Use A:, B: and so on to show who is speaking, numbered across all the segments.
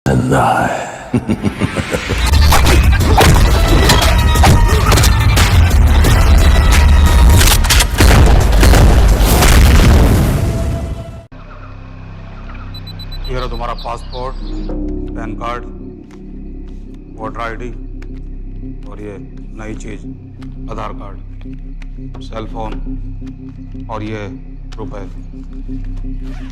A: जिंदा है।
B: ये रहा तुम्हारा passport, pan card, voter ID और ये नई चीज आधार कार्ड, सेल फोन और ये रुपए।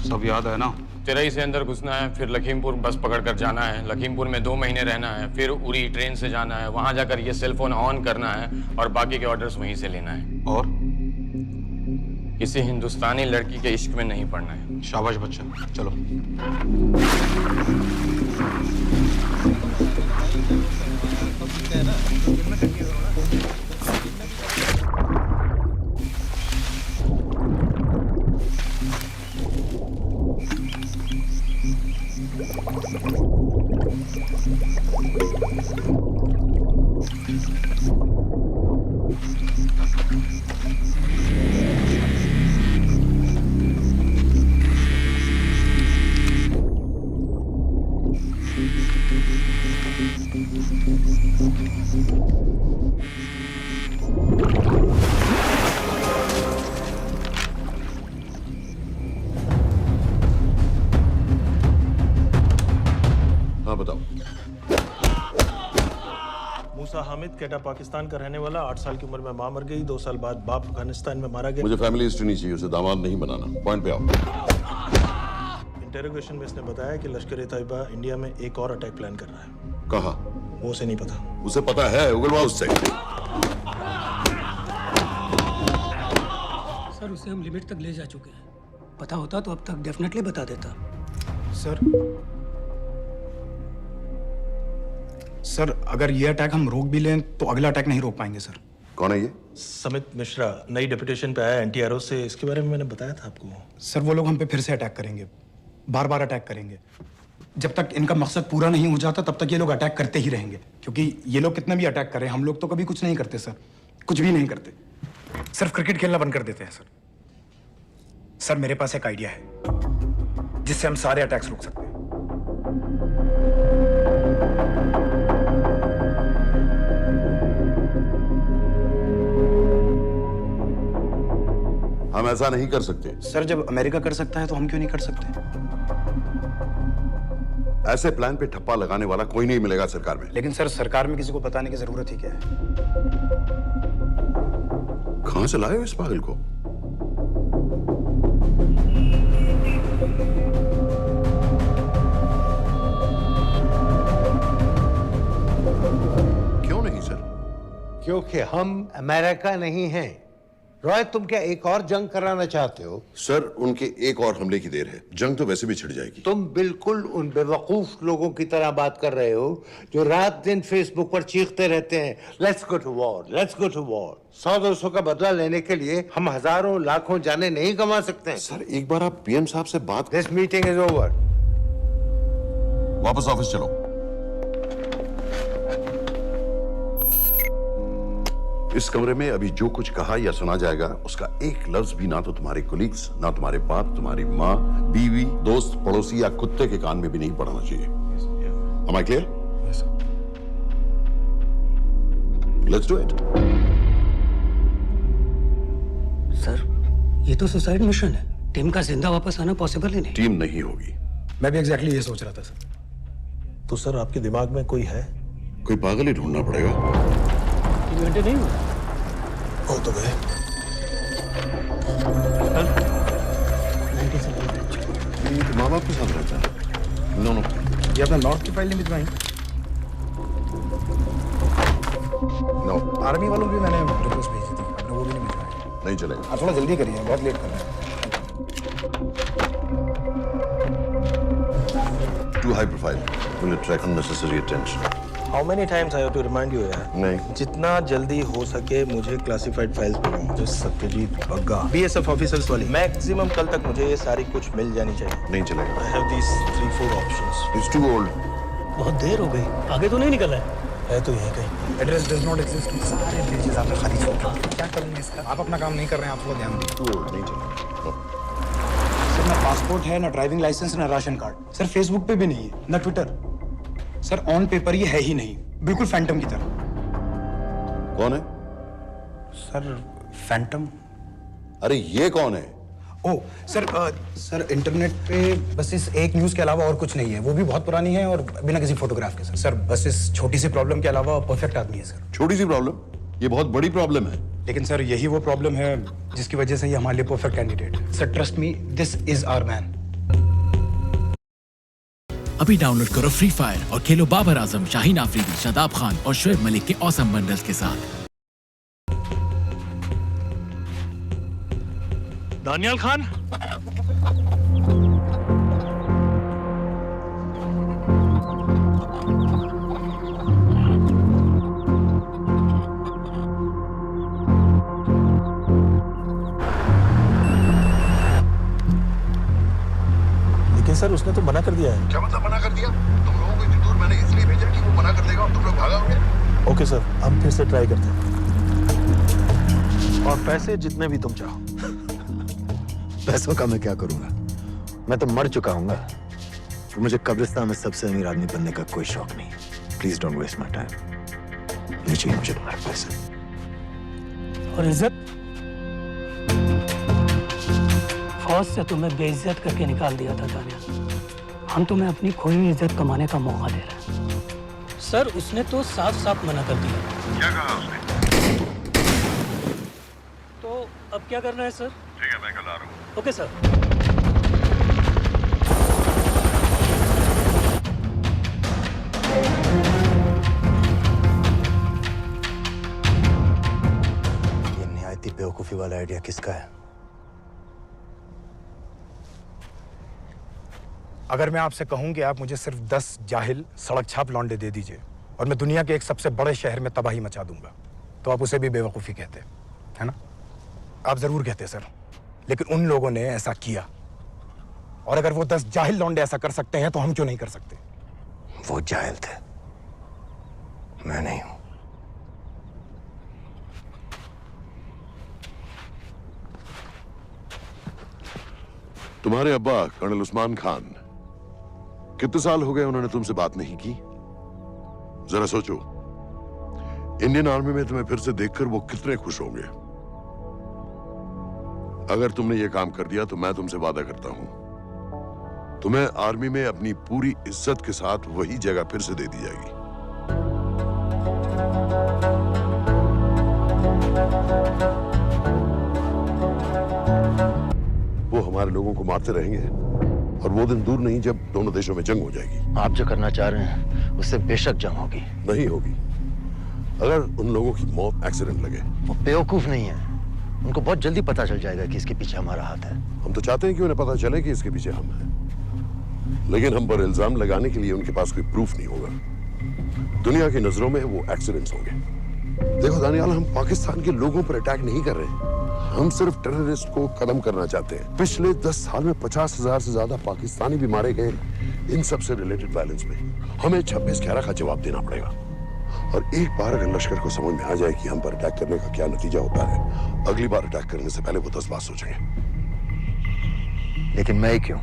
B: सब याद है ना?
C: तिरई से अंदर घुसना है, फिर लखीमपुर बस पकड़कर जाना है, लखीमपुर में 2 महीने रहना है, फिर उरी ट्रेन से जाना है, वहां जाकर ये सेल फोन ऑन करना है और बाकी के ऑर्डर्स वहीं से लेना है।
B: और
C: किसी हिंदुस्तानी लड़की के इश्क में नहीं पड़ना है।
B: शाबाश बच्चा, चलो।
A: हाँ बताओ।
D: मूसा हामिद केटा पाकिस्तान का रहने वाला, 8 साल की उम्र में मां मर गई, 2 साल बाद बाप अफगानिस्तान में मारा गया।
A: मुझे फैमिली हिस्ट्री नहीं चाहिए, उसे दामाद नहीं बनाना। पॉइंट पे आओ।
D: इंटेरोगेशन में इसने बताया कि लश्कर ए तैयबा इंडिया में एक और अटैक प्लान कर रहा है।
A: कहाँ?
D: वो उसे नहीं पता।
A: उसे पता है, उगलवा उससे।
E: सर उसे हम लिमिट तक ले जा चुके हैं। पता होता तो अब तक डेफिनेटली बता देता।
F: सर अगर ये अटैक हम रोक भी लें तो अगला अटैक नहीं रोक पाएंगे सर।
A: कौन है ये?
D: समित मिश्रा नई डेपुटेशन पे आया एनटीआरओ से, इसके बारे में मैंने बताया था आपको।
F: सर वो लोग हम पे फिर से अटैक करेंगे, बार बार अटैक करेंगे। जब तक इनका मकसद पूरा नहीं हो जाता तब तक ये लोग अटैक करते ही रहेंगे, क्योंकि ये लोग कितना भी अटैक करें हम लोग तो कभी कुछ नहीं करते सर, कुछ भी नहीं करते। सिर्फ क्रिकेट खेलना बंद कर देते हैं सर। सर मेरे पास एक आइडिया है जिससे हम सारे अटैक्स रोक सकते हैं।
A: हम ऐसा नहीं कर सकते।
F: सर जब अमेरिका कर सकता है तो हम क्यों नहीं कर सकते?
A: ऐसे प्लान पे ठप्पा लगाने वाला कोई नहीं मिलेगा सरकार में।
F: लेकिन सर सरकार में किसी को बताने की जरूरत ही क्या है?
A: कहां से लाए हो इस पागल को? क्यों नहीं सर?
G: क्योंकि हम अमेरिका नहीं हैं। रॉय तुम क्या एक और जंग कराना चाहते हो?
A: सर उनके एक और हमले की देर है, जंग तो वैसे भी छिड़ जाएगी।
G: तुम बिल्कुल उन बेवकूफ लोगों की तरह बात कर रहे हो जो रात दिन फेसबुक पर चीखते रहते हैं let's go to war, let's go to war. 100-200 का बदला लेने के लिए हम हजारों लाखों जाने नहीं कमा सकते हैं।
A: सर एक बार आप पीएम साहब से बात।
G: This meeting is over.
A: वापस ऑफिस चलो। इस कमरे में अभी जो कुछ कहा या सुना जाएगा उसका एक लफ्ज भी ना तो तुम्हारे कोलीग्स, ना तुम्हारे बाप, तुम्हारी माँ, बीवी, दोस्त, पड़ोसी या कुत्ते के कान में भी नहीं पड़ना चाहिए। Am I clear?
F: Yes, sir.
A: Let's do it.
E: Sir ये तो सुसाइड मिशन है। टीम का जिंदा वापस आना पॉसिबल ही नहीं।
A: टीम नहीं होगी।
F: मैं भी एग्जैक्टली ये सोच रहा था सर।
D: तो सर आपके दिमाग में कोई है?
A: कोई पागल ही ढूंढना पड़ेगा।
E: 3 घंटे नहीं हुआ।
D: हो तो गए।
A: माँ बाप के साथ रहता है? No no.
F: ये अपना नॉर्थ की फाइल नहीं भिजवाई?
A: नो
F: आर्मी वालों की मैंने रिक्वेस्ट भेजी थी, आपने वो भी नहीं भिजवाई।
A: नहीं चलेगा।
F: आप थोड़ा जल्दी करिए, बहुत लेट कर रहे हैं।
A: Too high profile. Will attract unnecessary attention.
D: How many times I have to remind you यार?
A: नहीं।
D: जितना जल्दी हो सके मुझे क्लासिफाइड फाइल्स भेजो। जो सत्यजीत बग्गा बीएसएफ ऑफिसर्स वाली, मैक्सिमम कल तक मुझे ये सारी कुछ मिल जानी चाहिए।
A: नहीं चलेगा।
D: I have these 3-4 options.
A: It's too old.
E: बहुत देर हो गई, आगे तो नहीं निकला है।
D: है तो यही कहीं।
F: Address does not exist. सारे पेजेस आपने खाली छोड़ दिए। क्या करूंगा इसका? आप अपना काम नहीं कर रहे हैं, आप थोड़ा ध्यान दीजिए।
A: Too old. नहीं चलेगा। No.
F: सर ना पासपोर्ट है, ना ड्राइविंग लाइसेंस, ना राशन कार्ड। सर फेसबुक पे भी नहीं है, ना ट्विटर। सर ऑन पेपर ये है ही नहीं, बिल्कुल फैंटम की तरह।
A: कौन है?
F: Sir Phantom?
A: अरे ये कौन है?
F: ओ सर सर इंटरनेट पे बस इस एक न्यूज़ के अलावा और कुछ नहीं है, वो भी बहुत पुरानी है और बिना किसी फोटोग्राफ के। सर बस इस छोटी सी प्रॉब्लम के अलावा परफेक्ट आदमी है सर।
A: छोटी सी प्रॉब्लम? ये बहुत बड़ी प्रॉब्लम है।
F: लेकिन सर यही वो प्रॉब्लम है जिसकी वजह से ये हमारे लिए परफेक्ट कैंडिडेट है। Sir trust me, this is our man.
H: अभी डाउनलोड करो फ्री फायर और खेलो बाबर आजम, शाहीन आफरीदी, शादाब खान और शोएब मलिक के ऑसम बंडल्स के साथ।
I: दानियाल खान,
D: लेकिन सर उसने तो मना कर दिया है।
A: क्या मतलब मना कर दिया? तुम लोगों को इतनी दूर मैंने इसलिए भेजा कि वो मना कर देगा और तुम लोग भागोगे।
D: ओके सर, हम फिर से ट्राई करते हैं। और पैसे जितने भी तुम चाहो।
J: पैसों का मैं क्या करूंगा? मैं तो मर चुका हूँ। तो मुझे कब्रिस्तान में सबसे अमीर आदमी बनने का कोई शौक नहीं। Please don't waste my time. नहीं चाहिए मुझे तुम्हारे पैसे।
E: और इज्जत? फौज से तुम्हें बेइज्जत करके निकाल दिया था दानियाल। हम तुम्हें अपनी खोई हुई इज्जत कमाने का मौका दे रहे हैं। सर उसने तो साफ साफ मना कर दिया।
A: क्या कहा उसने?
E: तो अब क्या करना है सर?
A: ठीक है, मैं कल आ रहा हूँ।
E: Okay sir.
J: ये निहायती बेवकूफी वाला आइडिया किसका है?
F: अगर मैं आपसे कहूं कि आप मुझे सिर्फ 10 जाहिल सड़क छाप लौंडे दे दीजिए और मैं दुनिया के एक सबसे बड़े शहर में तबाही मचा दूंगा, तो आप उसे भी बेवकूफ़ी कहते, है ना? आप जरूर कहते सर, लेकिन उन लोगों ने ऐसा किया। और अगर वो 10 जाहिल लौंडे ऐसा कर सकते हैं तो हम क्यों नहीं कर सकते?
J: वो जाहिल थे, मैं नहीं हूं।
A: तुम्हारे अब्बा कर्नल उस्मान खान, कितने साल हो गए उन्होंने तुमसे बात नहीं की? जरा सोचो, इंडियन आर्मी में तुम्हें फिर से देखकर वो कितने खुश होंगे। अगर तुमने ये काम कर दिया तो मैं तुमसे वादा करता हूं, तुम्हें आर्मी में अपनी पूरी इज्जत के साथ वही जगह फिर से दे दी जाएगी। वो हमारे लोगों को मारते रहेंगे और वो दिन दूर नहीं जब दोनों देशों में जंग हो जाएगी।
J: आप जो करना चाह रहे हैं उससे बेशक जंग होगी।
A: नहीं होगी। अगर उन लोगों की मौत एक्सीडेंट लगे।
J: वो बेवकूफ नहीं है, उनको बहुत जल्दी पता चल जाएगा कि इसके पीछे हमारा हाथ है।
A: हम तो चाहते हैं कि उन्हें पता चले कि इसके पीछे हम हैं, लेकिन हम पर इल्जाम लगाने के लिए उनके पास कोई प्रूफ नहीं होगा। दुनिया की नजरों में वो एक्सीडेंट्स होंगे। देखो दानियाल, हम पाकिस्तान के लोगों पर अटैक नहीं कर रहे, हम सिर्फ टेररिस्ट को खत्म करना चाहते हैं। पिछले 10 साल में 50,000 से ज्यादा पाकिस्तानी भी मारे गए इन सब से रिलेटेड वायलेंस में। हमें 26/11 का जवाब देना पड़ेगा। और एक बार अगर लश्कर को समझ में आ जाए कि हम पर अटैक करने का क्या नतीजा होता है, अगली बार अटैक करने से पहले वो 10 बार सोचेंगे।
J: लेकिन मैं क्यों?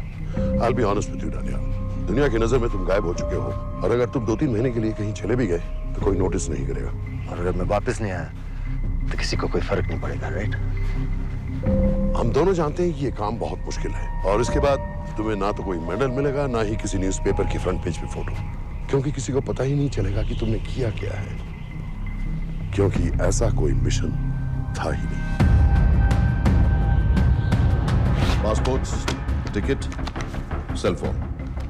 A: I'll be honest with you, Daniyal, दुनिया की नजर में तुम गायब हो चुके हो, और अगर तुम 2-3 महीने के लिए कहीं चले भी गए तो कोई नोटिस नहीं करेगा।
J: और अगर मैं वापस नहीं आया तो किसी को कोई फर्क नहीं पड़ेगा, राइट?
A: हम दोनों जानते हैं कि ये काम बहुत मुश्किल है, और इसके बाद तुम्हें ना तो कोई मेडल मिलेगा, ना ही किसी न्यूज़पेपर की फ्रंट पेज पे फोटो, क्योंकि किसी को पता ही नहीं चलेगा कि तुमने किया क्या है, क्योंकि ऐसा कोई मिशन था ही नहीं। पासपोर्ट्स, टिकट, सेल फोन,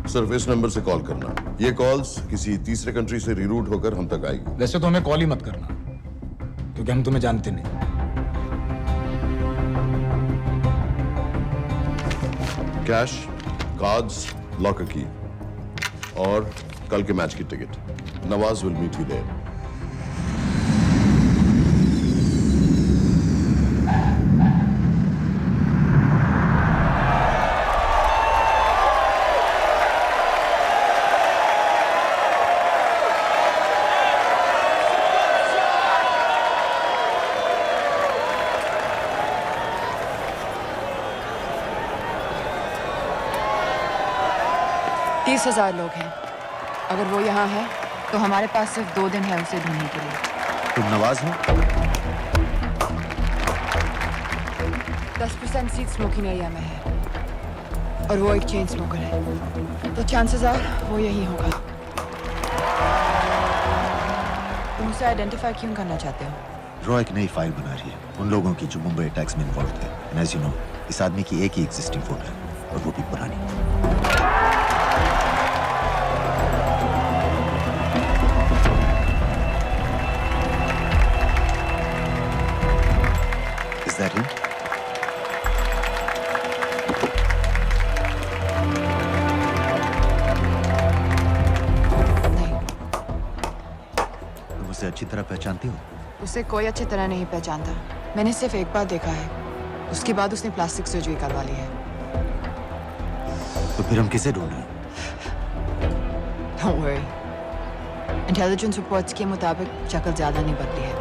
A: सिर्फ इस नंबर से कॉल करना। ये कॉल्स किसी तीसरे कंट्री से रीरूट होकर हम तक आएगी।
F: वैसे तो हमें कॉल ही मत करना, क्योंकि हम तुम्हें जानते नहीं।
A: कैश, कार्ड्स, लॉकर की और कल के मैच की टिकट। Nawaz will meet you there.
K: $30,000 लोग हैं।
I: अगर वो यहाँ है तो हमारे पास सिर्फ 2 दिन है उसे ढूंढने के लिए।
J: तुम नवाज हो?
I: 10% सीट स्मोकिंग एरिया में है और वो एक चेन स्मोकर है, तो चांसेस आर वो यही होगा। तुम उसे आइडेंटिफाई क्यों करना चाहते हो?
J: रॉ एक नई फाइल बना रही है उन लोगों की जो मुंबई अटैक्स में इन्वॉल्व थे। एंड एज यू नो, इस आदमी की एक ही एग्जिस्टिंग फोटो है और वो भी पुरानी। Is that him?
I: नहीं,
J: तुम उसे अच्छी तरह पहचानती हो?
I: उसे कोई अच्छी तरह नहीं पहचानता। मैंने सिर्फ एक बार देखा है, उसके बाद उसने प्लास्टिक सर्जरी करवा ली है।
J: तो फिर हम किसे ढूंढ रहे हैं?
I: Don't worry. इंटेलिजेंस रिपोर्ट्स के मुताबिक शक्ल ज्यादा नहीं बदली है।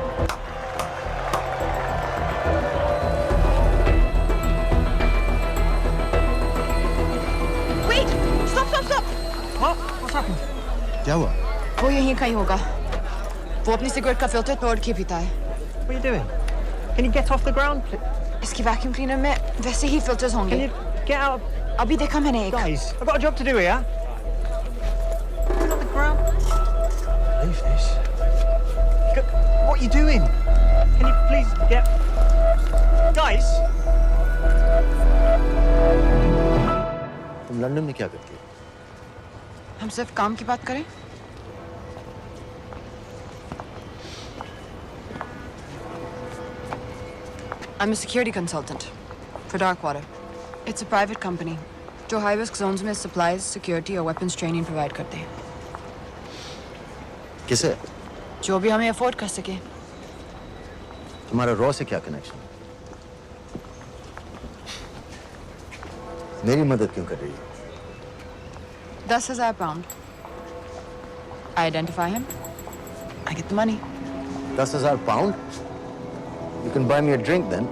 I: Wait! Stop! Stop! Stop!
E: What's happened?
J: क्या हुआ?
I: वो यहीं कहीं होगा। वो अपनी सिगरेट का फिल्टर तोड़ के पीता है।
K: What are you doing? Can you get off the ground, please?
I: इसकी वैक्यूम क्लीनर में वैसे ही फिल्टर्स
K: Can
I: होंगे।
K: you get out?
I: अभी देखा मैंने एक।
K: Guys, I've got a job to do here. Get on the ground. Leave this. What are you doing? Can you please get... Guys!
J: तुम London में क्या करती हो?
I: हम सिर्फ काम की बात करें? I'm a security consultant for Darkwater. It's a private company जो high risk zones में supplies, security और weapons training provide करते हैं।
J: किसे?
I: जो भी हमें afford कर सके।
J: तुम्हारा रॉ से क्या कनेक्शन? मेरी मदद क्यों कर रही हो?
I: 10,000 pound. I identify him. I get the money.
J: 10,000 pound? You can buy me a drink then.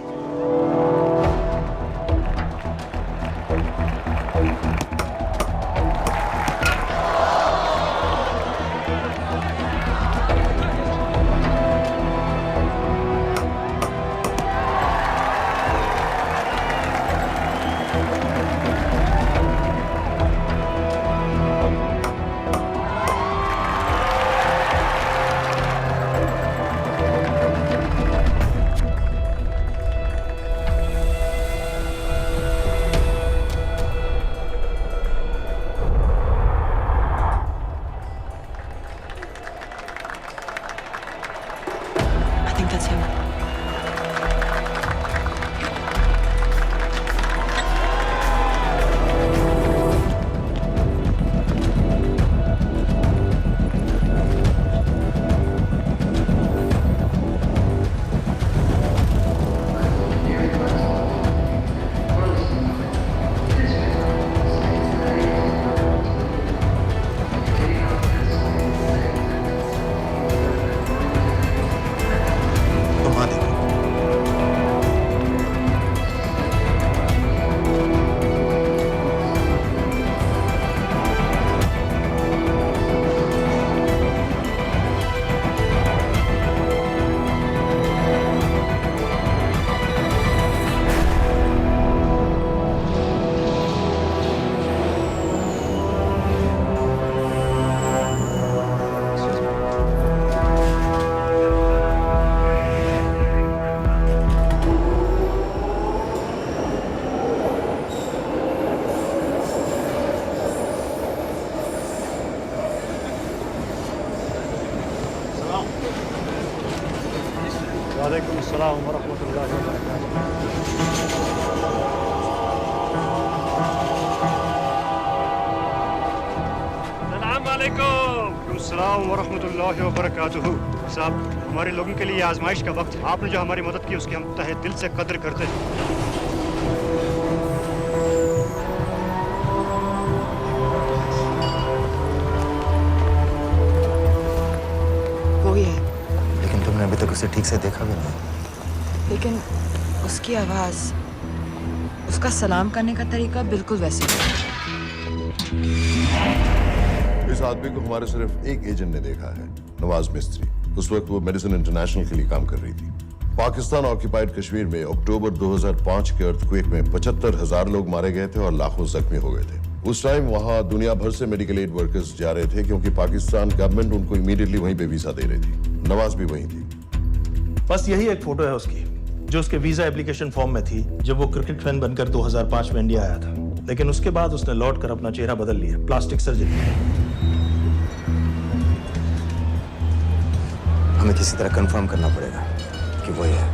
I: I think that's him.
J: तुम आ देखो।
K: वालेकुम अस्सलाम व रहमतुल्लाहि व बरकातुहू। अस्सलाम वालेकुम। अस्सलाम व रहमतुल्लाहि व बरकातुहू। साहब, हमारे लोगों के लिए आजमाइश का वक्त है। आपने जो हमारी मदद की उसकी हम तहे दिल से कद्र करते हैं।
I: वो ही है,
J: लेकिन तुमने अभी तक उसे ठीक से देखा भी नहीं।
I: लेकिन उसकी आवाज, उसका सलाम करने का तरीका बिल्कुल वैसे ही है।
A: इस इस आदमी को हमारे सिर्फ एक एजेंट ने देखा है, नवाज मिस्त्री। उस वक्त वो मेडिसिन इंटरनेशनल के लिए काम कर रही थी। पाकिस्तान ऑक्यूपाइड कश्मीर में अक्टूबर 2005 के अर्थक्वेक में 75,000 लोग मारे गए थे और लाखों जख्मी हो गए थे। उस टाइम वहां दुनिया भर से मेडिकल एड वर्कर्स जा रहे थे क्योंकि पाकिस्तान गवर्नमेंट उनको इमीडिएटली वहीं पे वीजा दे रही थी। नवाज भी वहीं थी।
D: बस यही एक फोटो है उसकी, जो उसके वीजा एप्लीकेशन फॉर्म में थी जब वो क्रिकेट फैन बनकर 2005 में इंडिया आया था। लेकिन उसके बाद उसने लौट कर अपना चेहरा बदल लिया, प्लास्टिक सर्जरी।
J: हमें किसी तरह कंफर्म करना पड़ेगा कि वो है।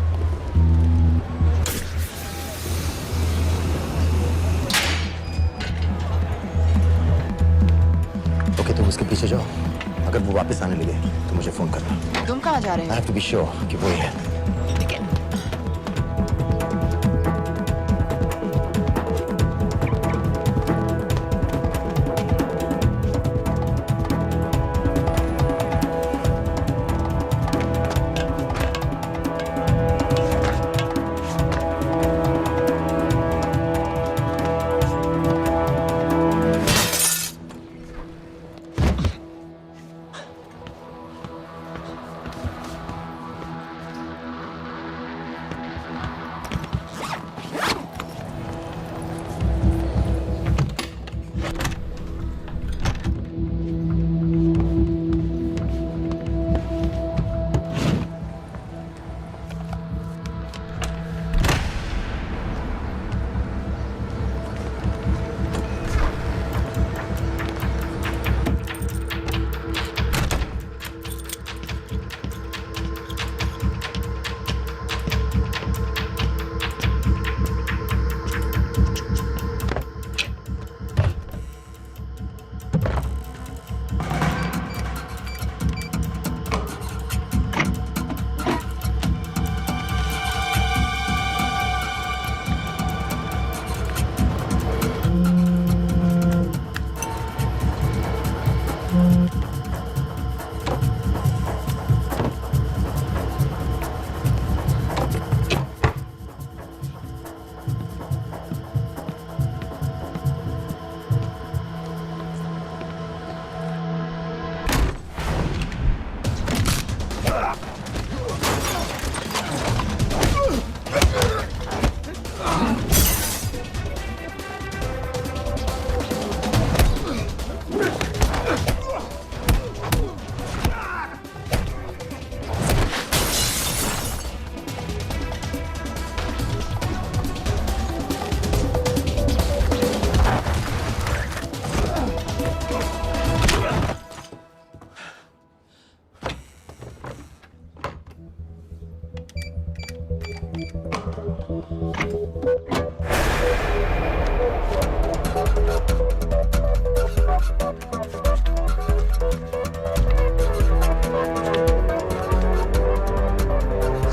J: ओके, तुम उसके पीछे जाओ। अगर वो वापस आने लगे तो मुझे फोन करना।
I: तुम कहाँ जा रहे
J: I have to be sure कि वो है।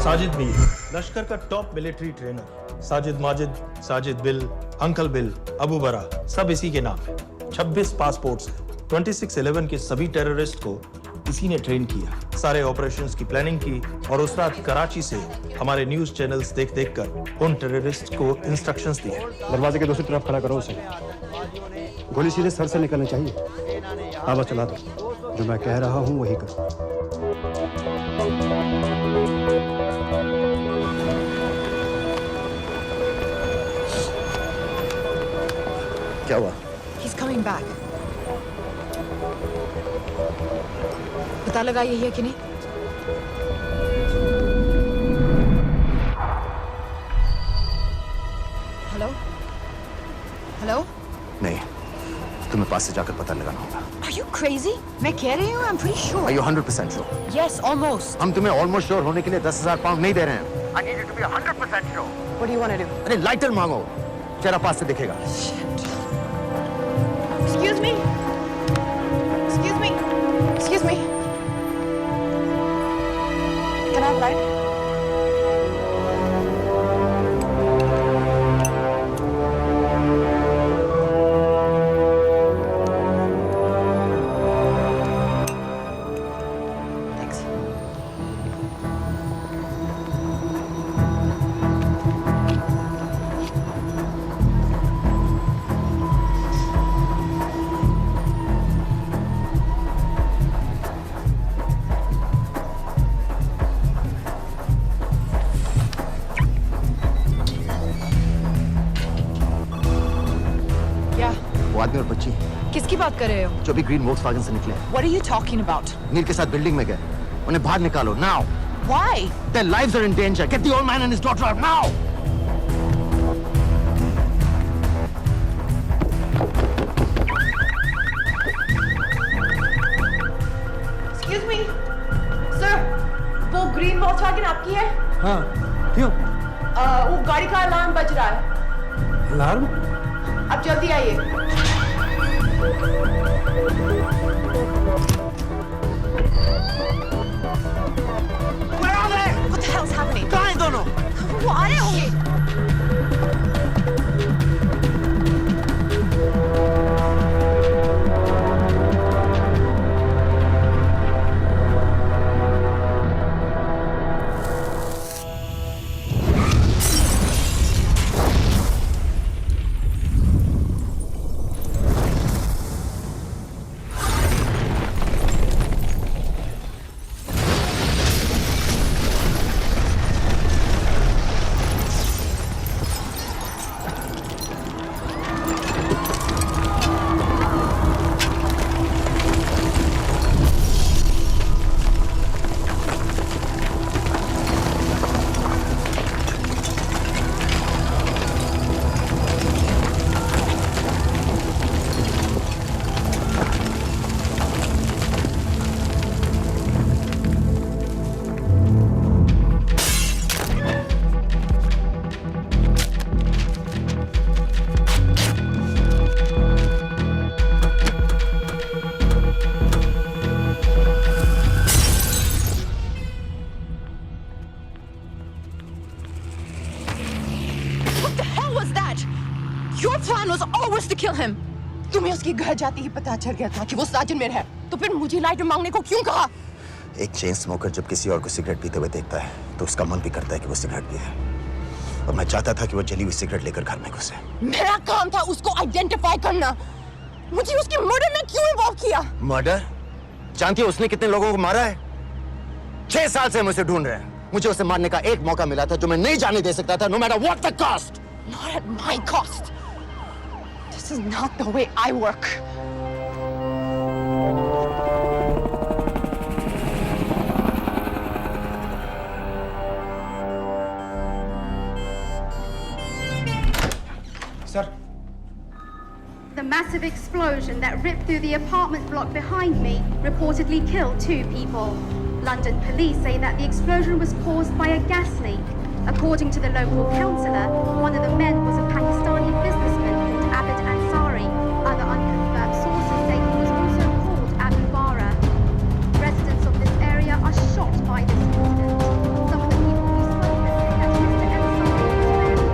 D: साजिद मीर, लश्कर का top military trainer. Sajid Majid, Sajid bill, uncle bill, Abu बरा, सब इसी के नाम है। 26 पासपोर्ट्स हैं। 26/11 के सभी टेररिस्ट को इसी ने ट्रेन किया। सारे ऑपरेशंस की प्लानिंग की और उस रात कराची से हमारे न्यूज चैनल्स देख देख कर उन टेररिस्ट को इंस्ट्रक्शंस दिए।
F: दरवाजे के दूसरी तरफ खड़ा करो उसे। गोली सीधे सर से निकलनी चाहिए। आवाज चला दो, जो मैं कह रहा हूँ वही कर।
J: क्या हुआ?
I: He's coming back. पता लगा यही है कि नहीं? हेलो? हेलो?
J: नहीं, तुम्हें पास से जाकर पता लगाना होगा।
I: Are you crazy? मैं कह रही हूँ, I'm pretty sure.
J: Are you 100% sure?
I: Yes, almost.
J: हम तुम्हें ऑलमोस्ट श्योर होने के लिए 10,000 पाउंड नहीं दे रहे हैं। I need you to be 100% sure.
I: What do you want to do?
J: अरे लाइटर मांगो, चेहरा पास से दिखेगा।
I: Excuse me. Excuse me. Excuse me. Can I have light? Thanks. बात कर रहे हो?
J: जो भी ग्रीन वोक्सवैगन से निकले।
I: What are you talking about?
J: नील के साथ बिल्डिंग में गए, उन्हें बाहर निकालो now.
I: Why?
J: Their lives are in danger. Get the old man and his daughter out now.
I: Excuse me, sir. वो ग्रीन वॉक्सवैगन आपकी है?
F: हाँ, क्यों?
I: वो गाड़ी का अलार्म बज रहा है।
F: अलार्म?
I: आप जल्दी आइए।
K: Where are they?
I: What the hell's happening?
K: कहाँ हैं दोनों?
I: वो आ रहे होंगे। Your plan was always to kill him. तुम्हें उसके घर जाते ही पता चल गया था कि वो साजन में है, तो फिर मुझे लाइटर मांगने को क्यों कहा?
J: एक चेन स्मोकर जब किसी और को सिगरेट पीते हुए देखता है तो उसका मन भी करता है कि वो सिगरेट पिए, और मैं चाहता था कि वो जली हुई सिगरेट लेकर घर में घुसे।
I: मेरा काम था उसको आइडेंटिफाई करना। मुझे उसके मर्डर में क्यों इन्वॉल्व किया?
J: मर्डर? जानती हो उसने कितने लोगों को मारा है? 6 साल से हम उसे ढूंढ रहे हैं। मुझे उसे मारने का एक मौका मिला था जो मैं नहीं जाने दे सकता था, no matter what the cost.
I: Not at my cost. This is not the way I work.
F: Sir.
L: The massive explosion that ripped through the apartment block behind me reportedly killed 2 people. London police say that the explosion was caused by a gas leak. According to the local councillor, one of the men was a Pakistani businessman called Abid Ansari. Other unconfirmed sources say he was also called Abu Bara. Residents of this area are shocked by this incident. Some of the people we spoke with say that Mr. Ansari was rarely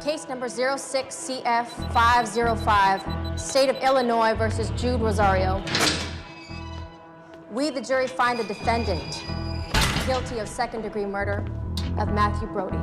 M: Case number 06CF505, State of Illinois versus Jude Rosario. We, the jury, find the defendant guilty of second-degree murder of Matthew Brody.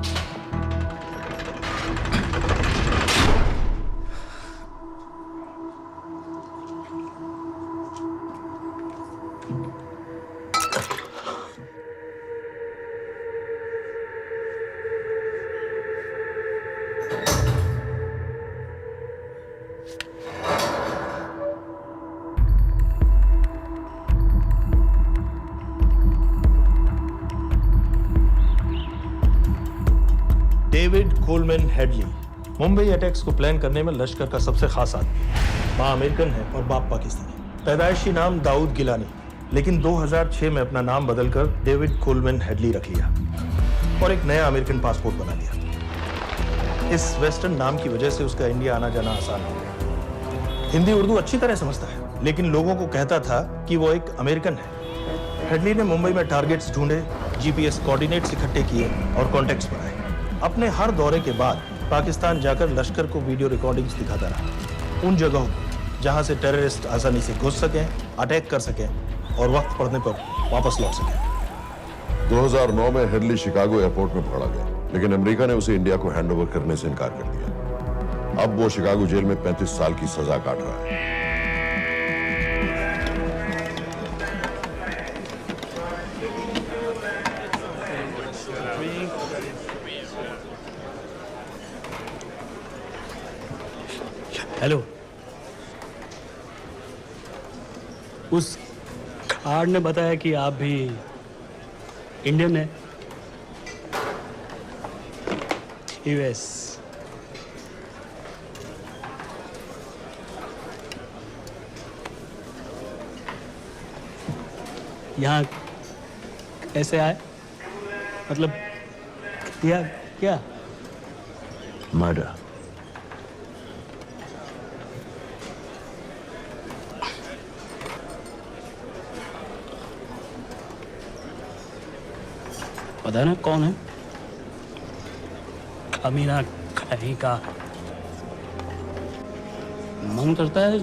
D: David Coleman Headley Mumbai attacks को plan करने में लश्कर का सबसे खास आदमी। मां American है और बाप पाकिस्तानी। पैदाइशी नाम दाऊद गिलानी, लेकिन 2006 में अपना नाम बदलकर डेविड कोलमैन हेडली रख लिया और एक नया अमेरिकन पासपोर्ट बना लिया। इस वेस्टर्न नाम की वजह से उसका इंडिया आना जाना आसान हो गया। हिंदी उर्दू अच्छी तरह समझता है, लेकिन लोगों को कहता था कि वो एक अमेरिकन है। हेडली ने मुंबई में टारगेट्स ढूंढे, जीपीएस कोऑर्डिनेट्स इकट्ठे किए और कॉन्टेक्ट्स बनाए। अपने हर दौरे के बाद पाकिस्तान जाकर लश्कर को वीडियो रिकॉर्डिंग्स दिखाता रहा, उन जगहों पर जहां से टेररिस्ट आसानी से घुस सकें, अटैक कर सकें और वक्त पड़ने पर वापस लौट सकें।
A: 2009 में हेडली शिकागो एयरपोर्ट में पकड़ा गया, लेकिन अमेरिका ने उसे इंडिया को हैंडओवर करने से इनकार कर दिया। अब वो शिकागो जेल में 35 साल की सजा काट रहा है।
E: हेलो। उस कार्ड ने बताया कि आप भी इंडियन है। यूएस। यहाँ कैसे आए? मतलब क्या क्या?
J: मर्डर।
E: पता ना कौन है? कमीना कहीं का। मन करता है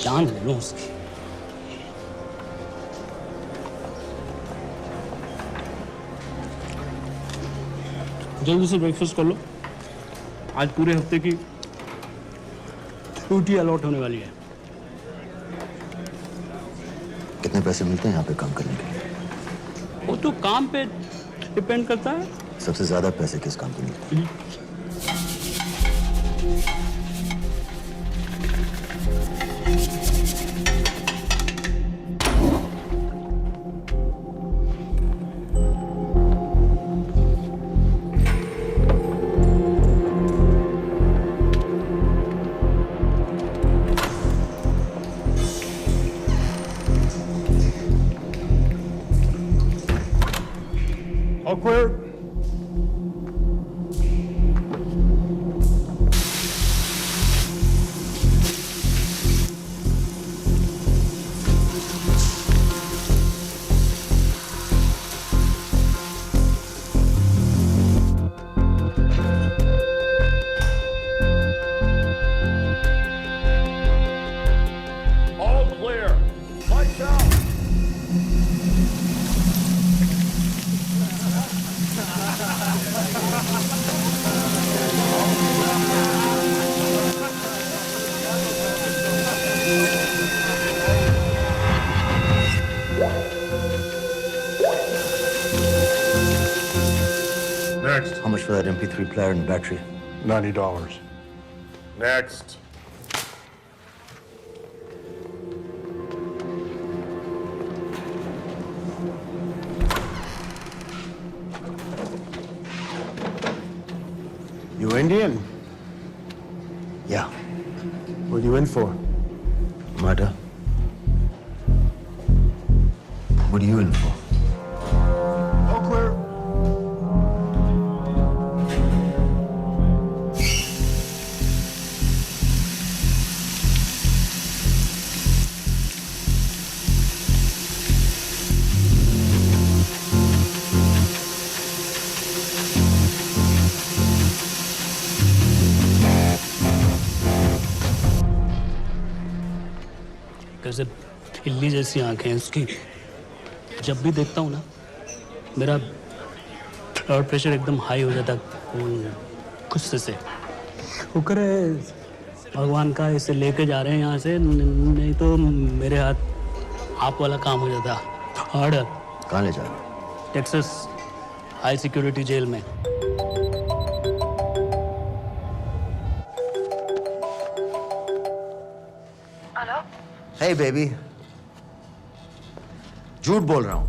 E: जान ले लूं उसकी। जल्दी से ब्रेकफास्ट कर लो। आज पूरे हफ्ते की ड्यूटी अलॉट होने वाली है।
J: कितने पैसे मिलते हैं यहाँ पे काम करने के लिए?
E: वो तो काम पे डिपेंड करता है।
J: सबसे ज्यादा पैसे किस काम पे मिलते हैं?
D: All clear. All clear. Lights out.
J: Next. How much for that MP3 player and battery?
A: $90. Next.
J: You Indian? Yeah.
N: What are you in for?
J: Murder. What are you in for?
N: All clear.
E: कैसे खिल्ली जैसी आंखें हैं उसकी। जब भी देखता हूँ ना मेरा ब्लड प्रेशर एकदम हाई हो जाता गुस्से से। शुक्र है भगवान का इसे लेके जा रहे हैं यहाँ से, नहीं तो मेरे हाथ आप वाला काम हो जाता। ऑर्डर।
J: कहाँ ले जा रहे हो?
E: टेक्सास हाई सिक्योरिटी जेल में।
J: Hey baby. झूठ बोल रहा हूँ।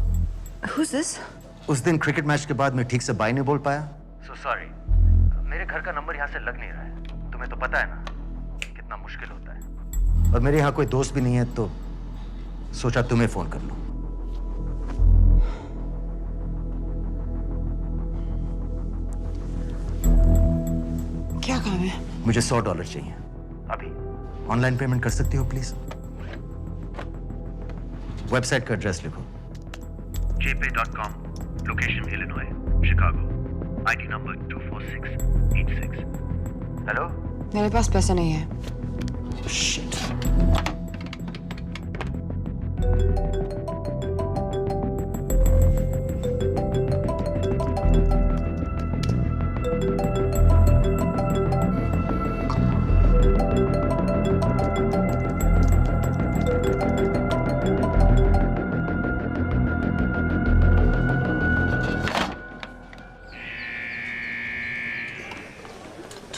I: Who's this?
J: उस दिन क्रिकेट मैच के बाद मैं ठीक से बाय नहीं बोल पाया। So sorry. मेरे घर का नंबर यहाँ से लग नहीं रहा है। तुम्हें तो पता है ना कितना मुश्किल होता है। और मेरे यहाँ कोई दोस्त भी नहीं है तो सोचा तुम्हें फोन कर लूं।
I: क्या काम है?
J: मुझे $100 चाहिए अभी। ऑनलाइन पेमेंट कर सकती हो प्लीज? वेबसाइट का एड्रेस लिखो।
O: jpay.com, location Illinois, Chicago, ID number 24686.
J: Hello?
I: मेरे पास पैसे नहीं है।
J: Shit.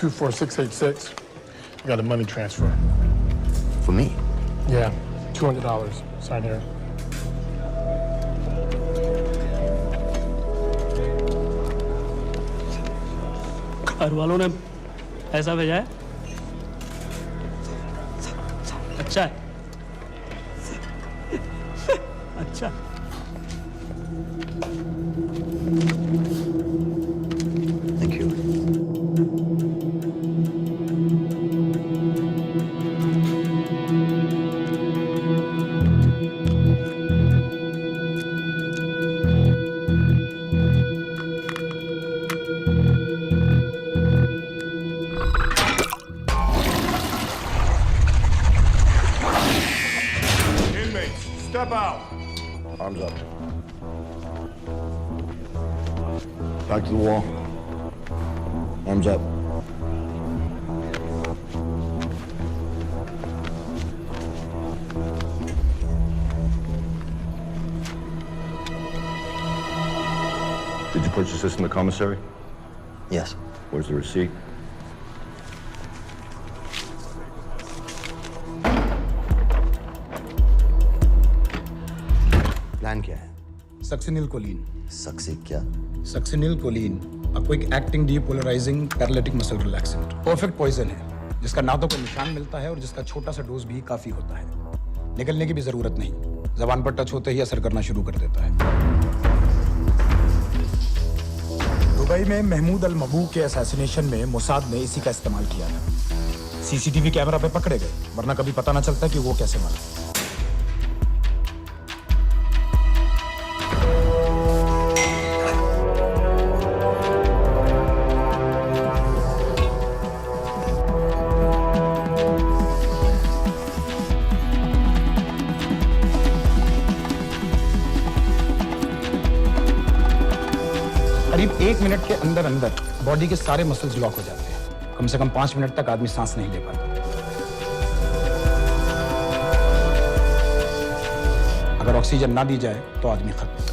N: 24686. I got a money transfer.
J: For me?
N: Yeah, $200. Sign here.
E: घर वालों ने पैसा भेजा है? अच्छा है। अच्छा।
J: Thank you.
N: Inmates, step out.
A: Arms up. Back to the wall. Arms up. Did you purchase this in the commissary?
J: Yes.
A: Where's the receipt?
J: Plan क्या है?
F: Succinylcholine.
J: सक्सी क्या?
F: Succinylcholine, a quick acting depolarizing paralytic muscle relaxant। Perfect poison है, जिसका ना तो कोई निशान मिलता है और जिसका छोटा सा डोज भी काफी होता है। निकलने की भी जरूरत नहीं, जबान पर टच होते ही असर करना शुरू कर देता है। दुबई में महमूद अल मबू के असैसिनेशन में मोसाद ने इसी का इस्तेमाल किया था। सीसीटीवी कैमरा पे पकड़े गए, वरना कभी पता ना चलता कि वो कैसे मरा। करीब 1 मिनट के अंदर अंदर बॉडी के सारे मसल्स लॉक हो जाते हैं। कम से कम 5 मिनट तक आदमी सांस नहीं ले पाता। अगर ऑक्सीजन ना दी जाए तो आदमी खत्म।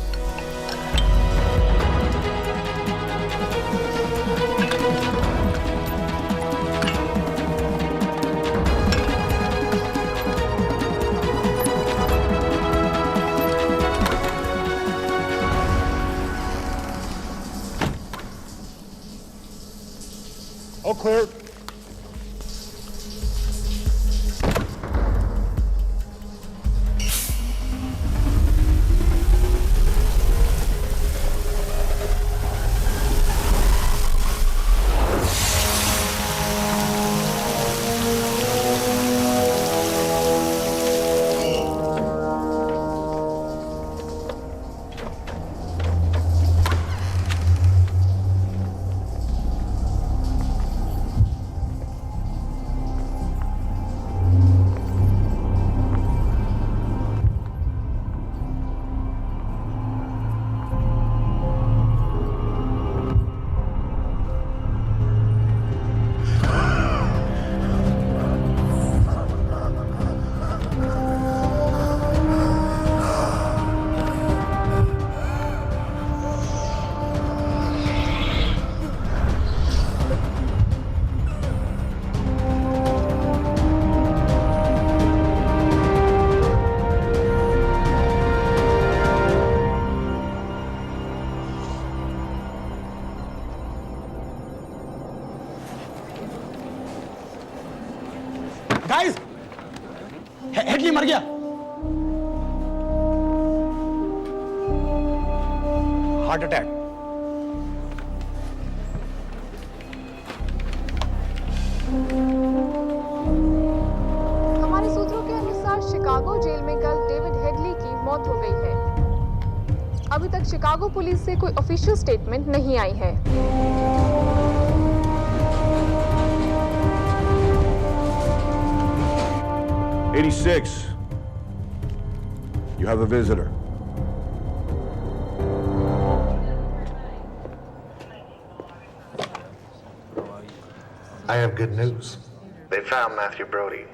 N: All clear.
F: गाइस, हेडली मर गया। Heart attack.
P: हमारे सूत्रों के अनुसार शिकागो जेल में कल डेविड हेडली की मौत हो गई है। अभी तक शिकागो पुलिस से कोई ऑफिशियल स्टेटमेंट नहीं आई है।
A: '86. You have a visitor.
J: I have good news.
O: They found Matthew Brody.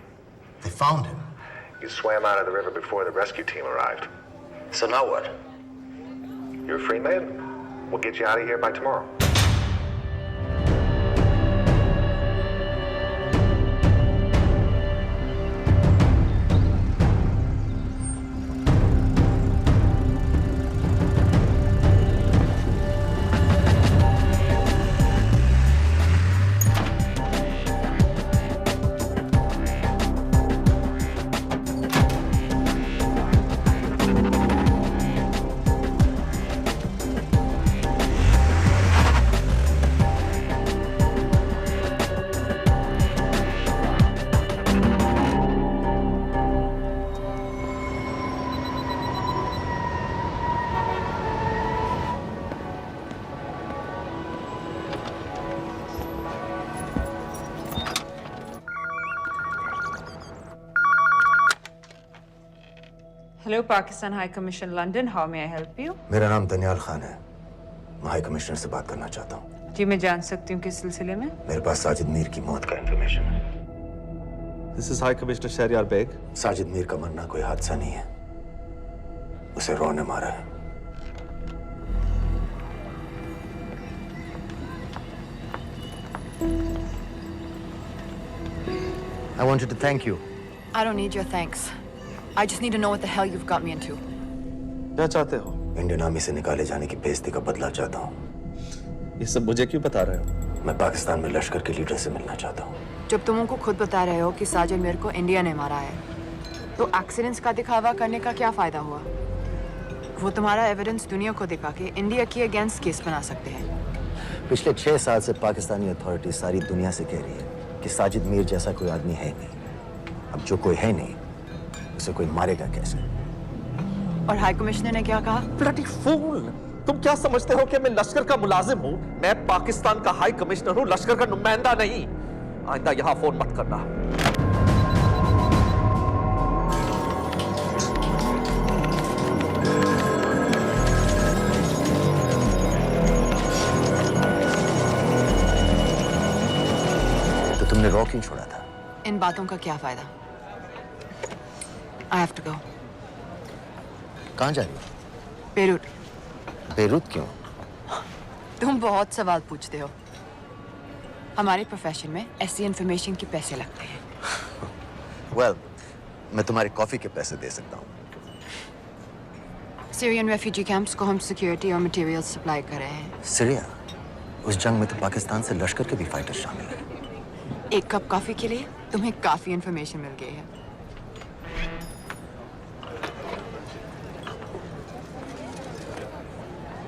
J: They found him.
O: He swam out of the river before the rescue team arrived.
J: So now what?
O: You're a free man? We'll get you out of here by tomorrow.
Q: Hello, Pakistan High Commission, London. How may I help you?
J: मेरा नाम दनियाल खान है। मैं high commissioner से बात करना चाहता हूँ।
Q: जी मैं जान सकती हूँ किस सिलसिले में?
J: मेरे पास साजिद मीर की मौत का इंफॉर्मेशन है।
R: This is High Commissioner Shahryar Beg.
J: Sajid Mir का मरना कोई हादसा नहीं है। उसे रॉ ने मारा है। I wanted to thank you.
I: I don't need your thanks. I just need to know what the hell you've got me into.
R: क्या चाहते हो?
J: इंडियन आर्मी से निकाले जाने की बेइज्जती का बदला चाहता हूँ।
R: ये सब मुझे क्यों बता रहे हो?
J: मैं पाकिस्तान में लश्कर के लीडर से मिलना चाहता हूँ।
I: जब तुम उनको खुद बता रहे हो कि साजिद मीर को इंडिया ने मारा है, तो एक्सीडेंट्स का दिखावा करने का क्या फायदा हुआ? वो तुम्हारा एविडेंस दुनिया को दिखा के इंडिया की अगेंस्ट केस बना सकते हैं।
J: पिछले 6 साल से पाकिस्तानी अथॉरिटी सारी दुनिया से कह रही है कि साजिद मीर जैसा कोई आदमी है नहीं। अब जो कोई है नहीं, उसे कोई मारेगा कैसे?
I: और हाई कमिश्नर ने क्या कहा?
R: Bloody fool! तुम क्या समझते हो कि मैं लश्कर का मुलाजिम हूँ? मैं पाकिस्तान का हाई कमिश्नर हूँ, लश्कर का नुमाइंदा नहीं। आइंदा यहाँ फोन मत करना।
J: तो तुमने रॉ क्यों छोड़ा था?
I: इन बातों का क्या फायदा? I have to go.
J: कहाँ जा रही हो?
I: बेरूट।
J: बेरूत क्यों?
I: तुम बहुत सवाल पूछते हो। हमारे प्रोफेशन में ऐसी इंफॉर्मेशन के पैसे लगते हैं।
J: Well, मैं तुम्हारे कॉफी के पैसे दे सकता हूँ।
I: सीरियन रेफ्यूजी कैंप्स को हम सिक्योरिटी और मटेरियल्स सप्लाई कर रहे हैं।
J: सीरिया? उस जंग में तो पाकिस्तान से लश्कर के भी फाइटर शामिल हैं।
I: एक कप कॉफी के लिए तुम्हें काफी इंफॉर्मेशन मिल गई है।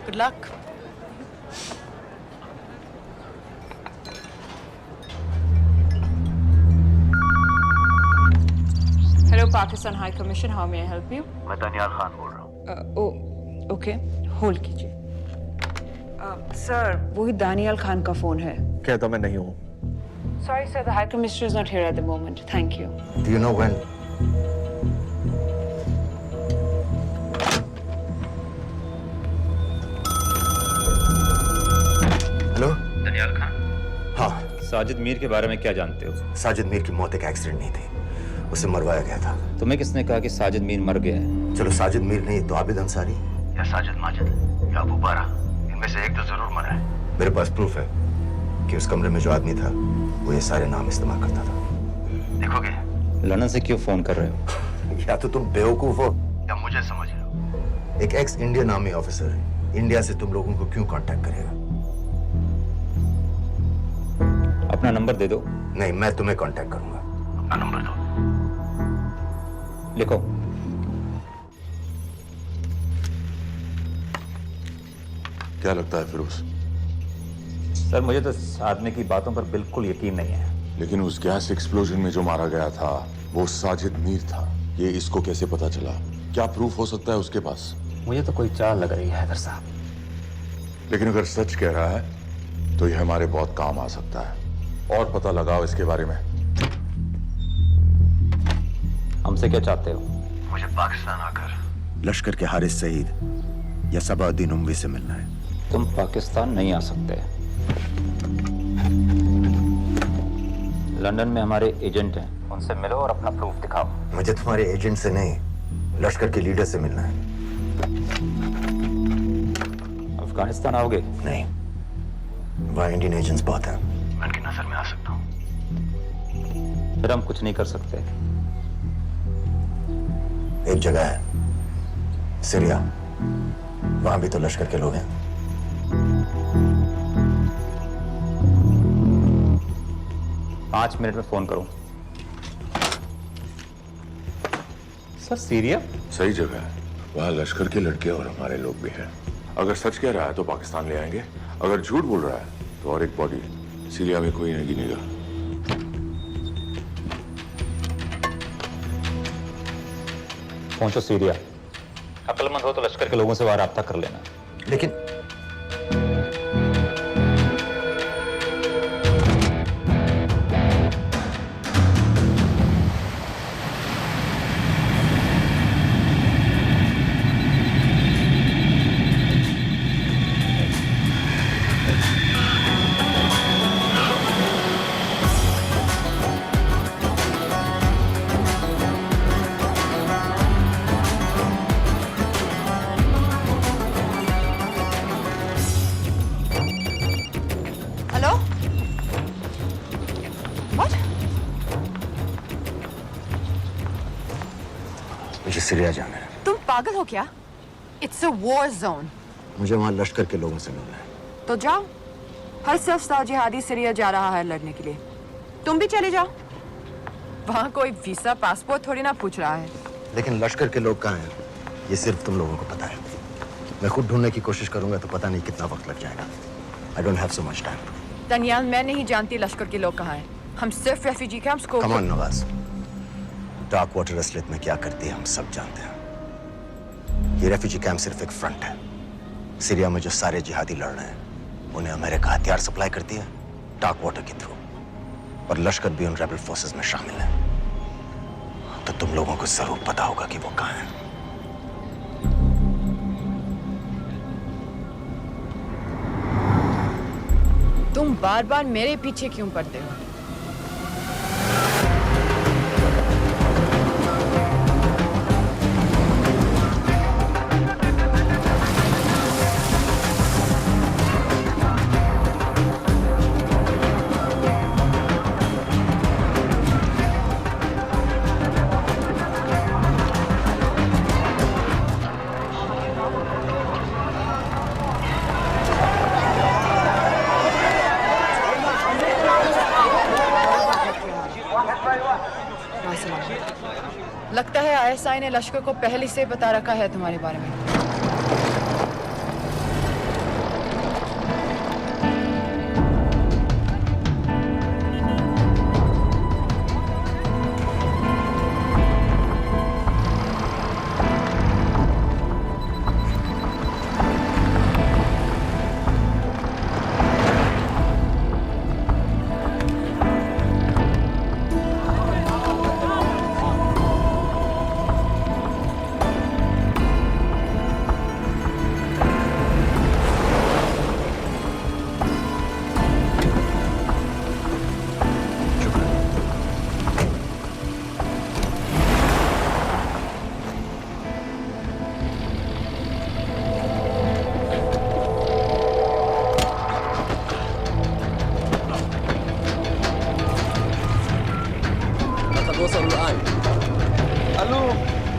I: Good luck.
Q: Hello, Pakistan High Commission. How may I help you?
O: मैं दनियाल खान बोल रहा हूँ।
Q: ओके, होल्ड कीजिए। सर, वही दानियाल खान का फोन है।
R: कहता मैं नहीं हूँ।
Q: Sorry, sir. The High Commissioner is not here at the moment. Thank you.
J: Do you know when? Hello?
S: Daniyal Khan?
J: हाँ।
S: साजिद मीर के बारे में क्या जानते हो?
J: साजिद मीर की मौत एक एक्सीडेंट नहीं थी, उसे मरवाया गया था।
S: तुम्हें किसने कहा कि साजिद मीर मर गया है?
J: चलो साजिद मीर नहीं तो आबिद अंसारी
O: या साजिद माजिद या अबू बारा, इनमें से एक तो जरूर मरा है।
J: मेरे पास प्रूफ है कि उस कमरे में जो आदमी था वो ये सारे नाम इस्तेमाल करता था।
O: देखोगे?
S: लंदन से क्यों फोन कर रहे हो?
J: या तो तुम बेवकूफ हो
O: या मुझे समझ रहे हो।
J: एक x Indian army officer India से तुम लोगों को क्यों कांटेक्ट करेगा?
S: अपना नंबर दे दो।
J: नहीं, मैं तुम्हें कांटेक्ट करूंगा।
O: अपना नंबर दो।
S: लिखो।
A: क्या लगता है फिरोज?
S: सर, मुझे तो इस आदमी की बातों पर बिल्कुल यकीन नहीं है।
T: लेकिन उस गैस एक्सप्लोजन में जो मारा गया था वो साजिद मीर था। ये इसको कैसे पता चला? क्या प्रूफ हो सकता है उसके पास?
S: मुझे तो कोई चाल लग रही है हैदर साहब।
T: लेकिन अगर सच कह रहा है तो ये हमारे बहुत काम आ सकता है। और पता लगाओ इसके बारे में।
S: हमसे क्या चाहते हो?
O: मुझे पाकिस्तान आकर
J: लश्कर के हारिस सईद या सबाउद्दीन उमवी से मिलना है।
S: तुम पाकिस्तान नहीं आ सकते। लंदन में हमारे एजेंट हैं, उनसे मिलो और अपना प्रूफ दिखाओ।
J: मुझे तुम्हारे एजेंट से नहीं, लश्कर के लीडर से मिलना है।
S: अफगानिस्तान आओगे?
J: नहीं, वहाँ इंडियन एजेंट्स बहुत हैं।
O: मैं उनकी नजर में आ सकता हूँ।
S: फिर हम कुछ नहीं कर सकते।
J: एक जगह है, सीरिया, वहां भी तो लश्कर के लोग हैं।
S: पाँच मिनट में फोन करूं। Sir, Syria?
T: सही जगह है। वहाँ लश्कर के लड़के और हमारे लोग भी हैं। अगर सच कह रहा है तो पाकिस्तान ले आएंगे, अगर झूठ बोल रहा है तो और एक बॉडी सीरिया में कोई नहीं गिनेगा।
S: पहुंचो सीरिया। अक्लमंद हो तो लश्कर के लोगों से वहां राब्ता कर लेना।
J: लेकिन सीरिया जाना है।
I: तुम पागल हो क्या? It's a war zone.
J: मुझे वहां लश्कर के लोगों से मिलना है।
I: तो जाओ। हर सस्ता जिहादी सीरिया जा रहा है लड़ने के लिए। तुम भी चले जाओ। वहां कोई वीसा पासपोर्ट थोड़ी ना पूछ रहा है।
J: लेकिन लश्कर के लोग कहाँ हैं? ये सिर्फ तुम लोगों को पता है। मैं खुद ढूंढने की कोशिश करूंगा तो पता नहीं कितना वक्त लग जाएगा। I don't have so much time.
I: Daniyal, मैं नहीं जानती लश्कर के लोग कहाँ हैं। हम सिर्फ रेफ्यूजी कैंप्स को।
J: Come on, Nawaz. Dark water असलियत में क्या करती है हम सब जानते हैं। ये रेफ्यूजी कैंप सिर्फ एक फ्रंट है। सीरिया में जो सारे जिहादी लड़ रहे हैं उन्हें अमेरिका हथियार सप्लाई करती है डार्क वाटर के थ्रू, और लश्कर भी उन रेबल फोर्सेस में शामिल है। तो तुम लोगों को जरूर पता होगा कि वो कहाँ है।
I: तुम बार बार मेरे पीछे क्यों पड़ते हो? लगता है आईएसआई ने लश्कर को पहले से बता रखा है तुम्हारे बारे में।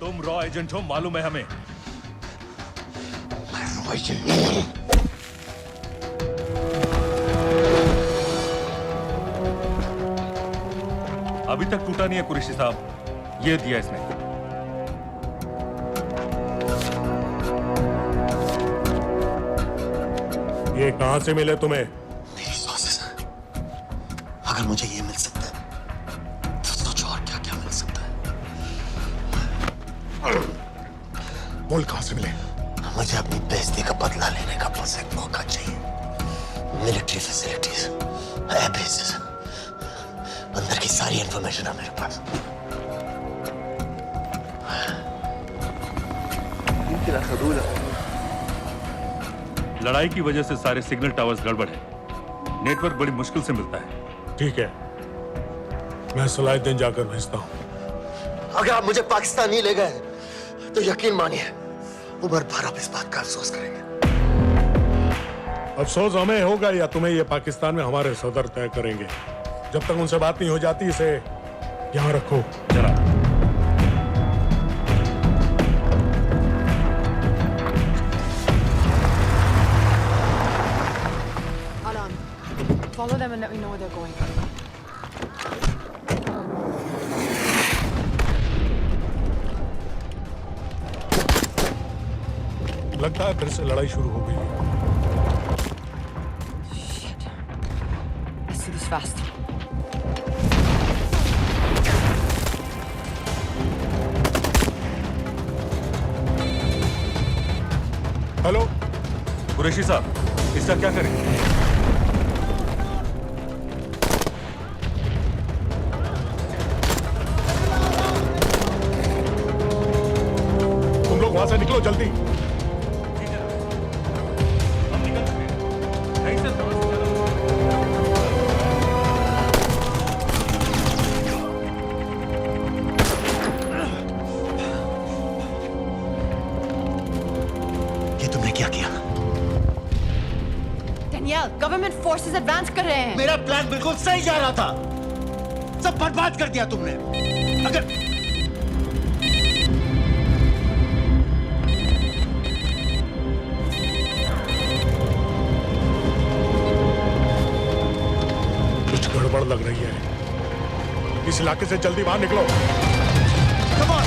N: तुम रॉ एजेंट हो, मालूम है हमें।
J: रॉ एजेंट नहीं।
N: अभी तक टूटा नहीं है कुरैशी साहब। ये दिया इसने। ये कहां से मिले तुम्हें?
J: मेरी सॉसेस। अगर मुझे ये मिल सकता है तो सोचो और क्या क्या मिल सकता है।
N: बोल कहां से मिले?
J: मुझे अपनी बेइज्जती का बदला लेने का बस एक मौका चाहिए। मिलिट्री फैसिलिटीज, एयर बेसेस, अंदर की सारी इंफॉर्मेशन है मेरे पास।
N: लड़ाई की वजह से सारे सिग्नल टावर्स गड़बड़ है। नेटवर्क बड़ी मुश्किल से मिलता है। ठीक है, मैं सलाहुद्दीन जाकर भेजता हूं।
J: अगर आप मुझे पाकिस्तान नहीं ले गए तो यकीन मानिए उम्र भर आप इस बात का अफसोस करेंगे।
N: अफसोस हमें होगा या तुम्हें ये पाकिस्तान में हमारे सदर तय करेंगे। जब तक उनसे बात नहीं हो जाती इसे यहाँ रखो। जरा
I: Follow them and let me know where they're going.
N: लगता है फिर से लड़ाई शुरू हो गई है।
I: Shit. Let's do this fast.
N: Hello Qureshi साहब, इसका क्या करें? तुम लोग वहां से निकलो जल्दी।
I: फोर्सेस एडवांस कर रहे हैं।
G: मेरा प्लान बिल्कुल सही जा रहा था, सब बर्बाद कर दिया तुमने। अगर
N: कुछ गड़बड़ लग रही है, इस इलाके से जल्दी बाहर निकलो।
G: Come on,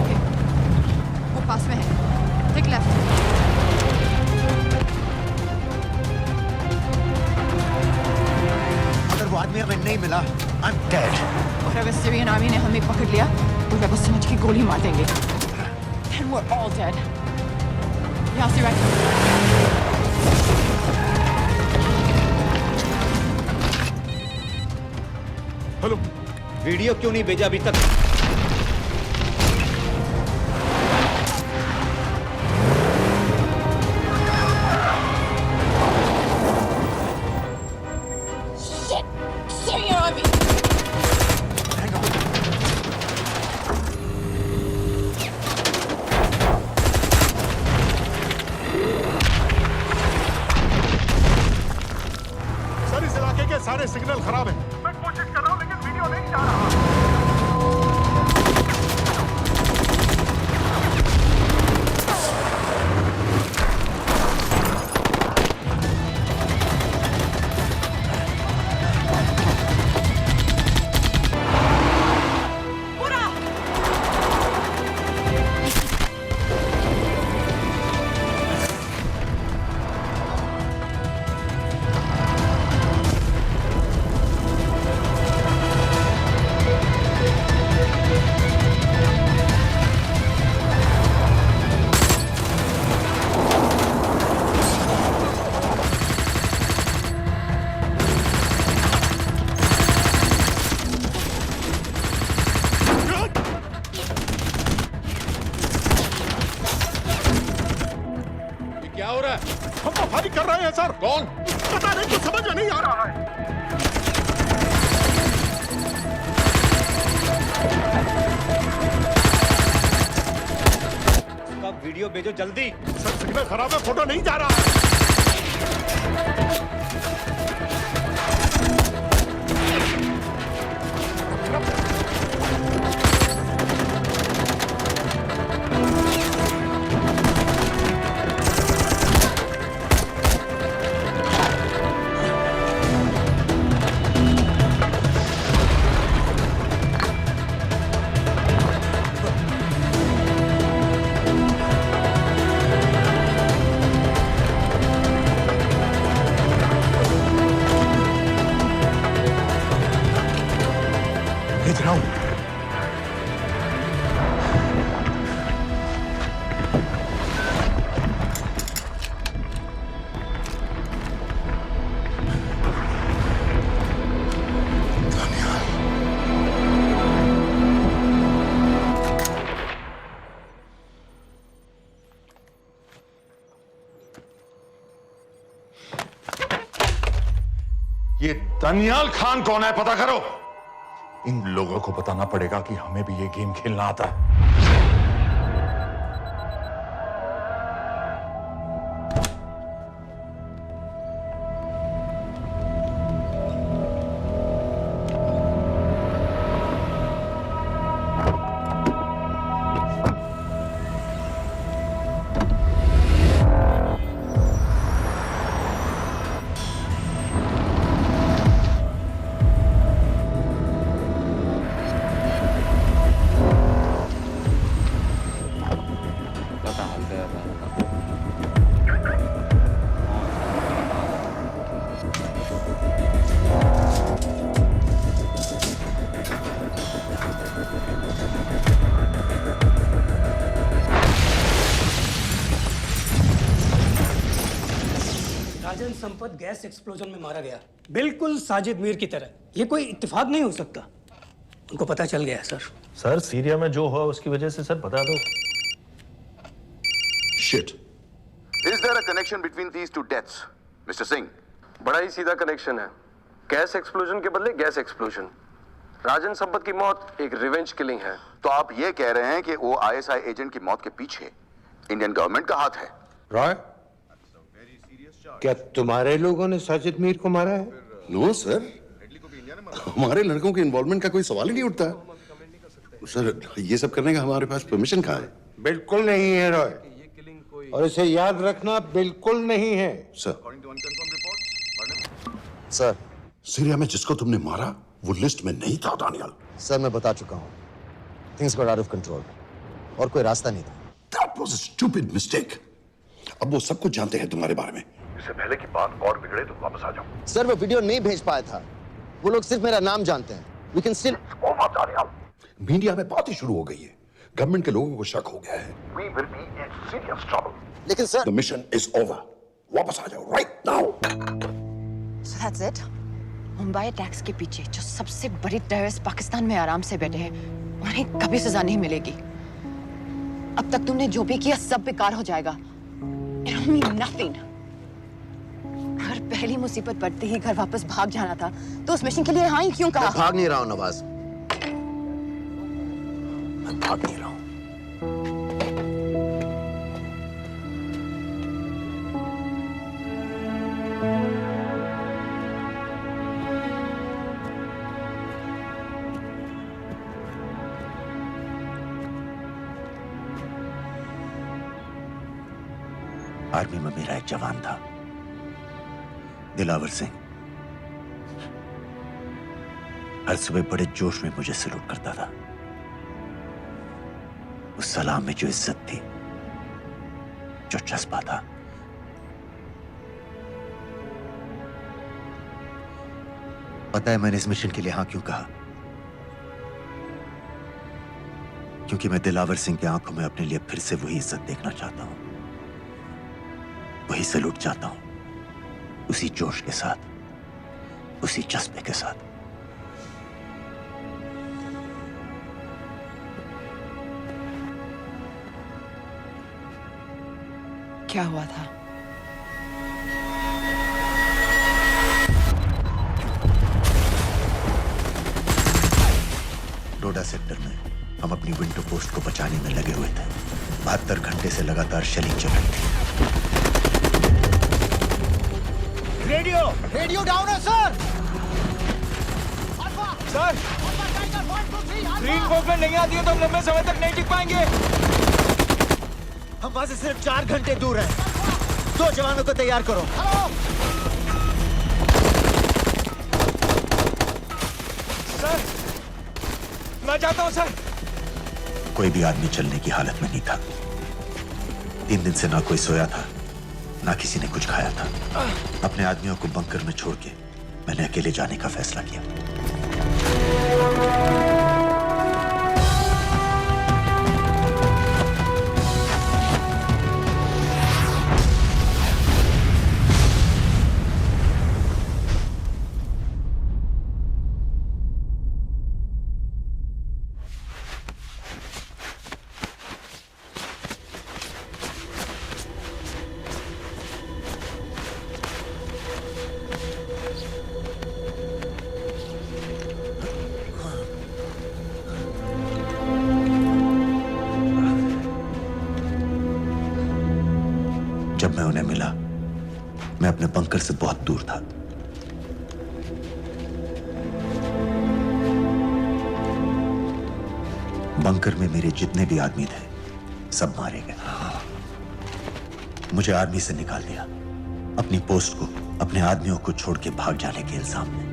I: ओके, वो पास में है। Take left.
G: अगर वो आदमी हमें नहीं मिला, I'm dead.
I: और अगर सीरियन आर्मी ने हमें पकड़ लिया, वो वेबल समझ के गोली मार देंगे। Then we're all dead. यहाँ से राइट।
N: हेलो,
K: वीडियो क्यों नहीं भेजा अभी तक?
I: Syrian army.
N: सर इस इलाके के सारे सिग्नल खराब हैं। मैं कोशिश कर रहा हूं लेकिन वीडियो नहीं जा रहा। क्या हो रहा है? हम तो फायरिंग कर रहे हैं सर। कौन? पता नहीं, कुछ समझ में नहीं आ रहा है।
K: उसका वीडियो भेजो जल्दी।
N: सर सिग्नल खराब है, फोटो नहीं जा रहा है। भेज रहा हूं।
T: ये दानियाल खान कौन है, पता करो। इन लोगों को बताना पड़ेगा कि हमें भी ये गेम खेलना आता है।
E: राजन संपत गैस एक्सप्लोजन में मारा गया, बिल्कुल साजिद मीर की तरह। ये कोई इत्तेफाक नहीं हो सकता। उनको पता चल गया सर।
D: सर सीरिया में जो हुआ उसकी वजह से सर बता दो।
T: Shit,
U: Is there a connection between these two deaths, Mr. Singh?
V: बड़ा ही सीधा कनेक्शन है। गैस एक्सप्लोजन के बदले गैस एक्सप्लोजन। राजन संपत की मौत एक रिवेंज किलिंग है।
U: तो आप ये कह रहे हैं कि वो आईएसआई एजेंट की मौत के पीछे इंडियन गवर्नमेंट का हाथ है?
G: रॉय, क्या तुम्हारे लोगों ने साजिद मीर को मारा है?
A: नो सर, हमारे लड़कों के इन्वॉल्वमेंट का कोई सवाल ही नहीं उठता। सर, ये सब करने का हमारे पास परमिशन कहाँ है?
G: बिल्कुल नहीं है रॉय, और इसे याद रखना, बिल्कुल नहीं है।
J: सर,
A: सीरिया में जिसको तुमने मारा वो लिस्ट में नहीं था दानियाल।
J: सर मैं बता चुका हूँ, things got out of control और कोई रास्ता नहीं था।
A: That was a stupid mistake. अब वो सब कुछ जानते हैं तुम्हारे बारे में।
O: इससे पहले की बात और बिगड़े तो वापस आ जाओ।
J: सर वो वीडियो नहीं भेज पाया था, वो लोग सिर्फ मेरा नाम जानते हैं। We can still...
A: मीडिया में बात ही शुरू हो गई है, गवर्नमेंट के लोगों को शक हो गया है।
O: We will be in serious trouble.
J: लेकिन sir,
A: The mission is over. वापस आ जाओ right now.
I: So that's it. Mumbai attacks के पीछे जो सबसे बड़ी टेररिस्ट पाकिस्तान में आराम से बैठे हैं, उन्हें कभी सजा नहीं मिलेगी। अब तक तुमने जो भी किया सब बेकार हो जाएगा। It'll mean nothing. अगर पहली मुसीबत पड़ते ही घर वापस भाग जाना था, तो उस मिशन के लिए हाँ ही क्यों कहा?
J: मैं भाग नहीं रहा हूँ नवाज, मैं भाग नहीं रहा हूँ। आर्मी में मेरा एक जवान था, दिलावर सिंह। हर सुबह बड़े जोश में मुझे सलूट करता था। उस सलाम में जो इज्जत थी, जो जज्बा था, पता है मैंने इस मिशन के लिए हाँ क्यों कहा? क्योंकि मैं दिलावर सिंह की आंखों में अपने लिए फिर से वही इज्जत देखना चाहता हूं, वही सलूट चाहता हूं, उसी जोश के साथ, उसी जज्बे के साथ।
I: क्या हुआ था?
J: डोडा सेक्टर में हम अपनी विंडो पोस्ट को बचाने में लगे हुए थे। 72 घंटे से लगातार शेलिंग चल रही थी।
K: रेडियो डाउन है सर। सर, ग्रीन फोक में नहीं आती है तो हम लंबे समय तक नहीं टिक पाएंगे। हम वहां से सिर्फ 4 घंटे दूर हैं। 2 जवानों को तैयार करो। सर, मैं जाता हूं सर।
J: कोई भी आदमी चलने की हालत में नहीं था। 3 दिन से ना कोई सोया था, ना किसी ने कुछ खाया था। अपने आदमियों को बंकर में छोड़ के मैंने अकेले जाने का फैसला किया। जब मैं उन्हें मिला, मैं अपने बंकर से बहुत दूर था। बंकर में मेरे जितने भी आदमी थे, सब मारे गए। मुझे आर्मी से निकाल दिया, अपनी पोस्ट को, अपने आदमियों को छोड़ के भाग जाने के इल्जाम में।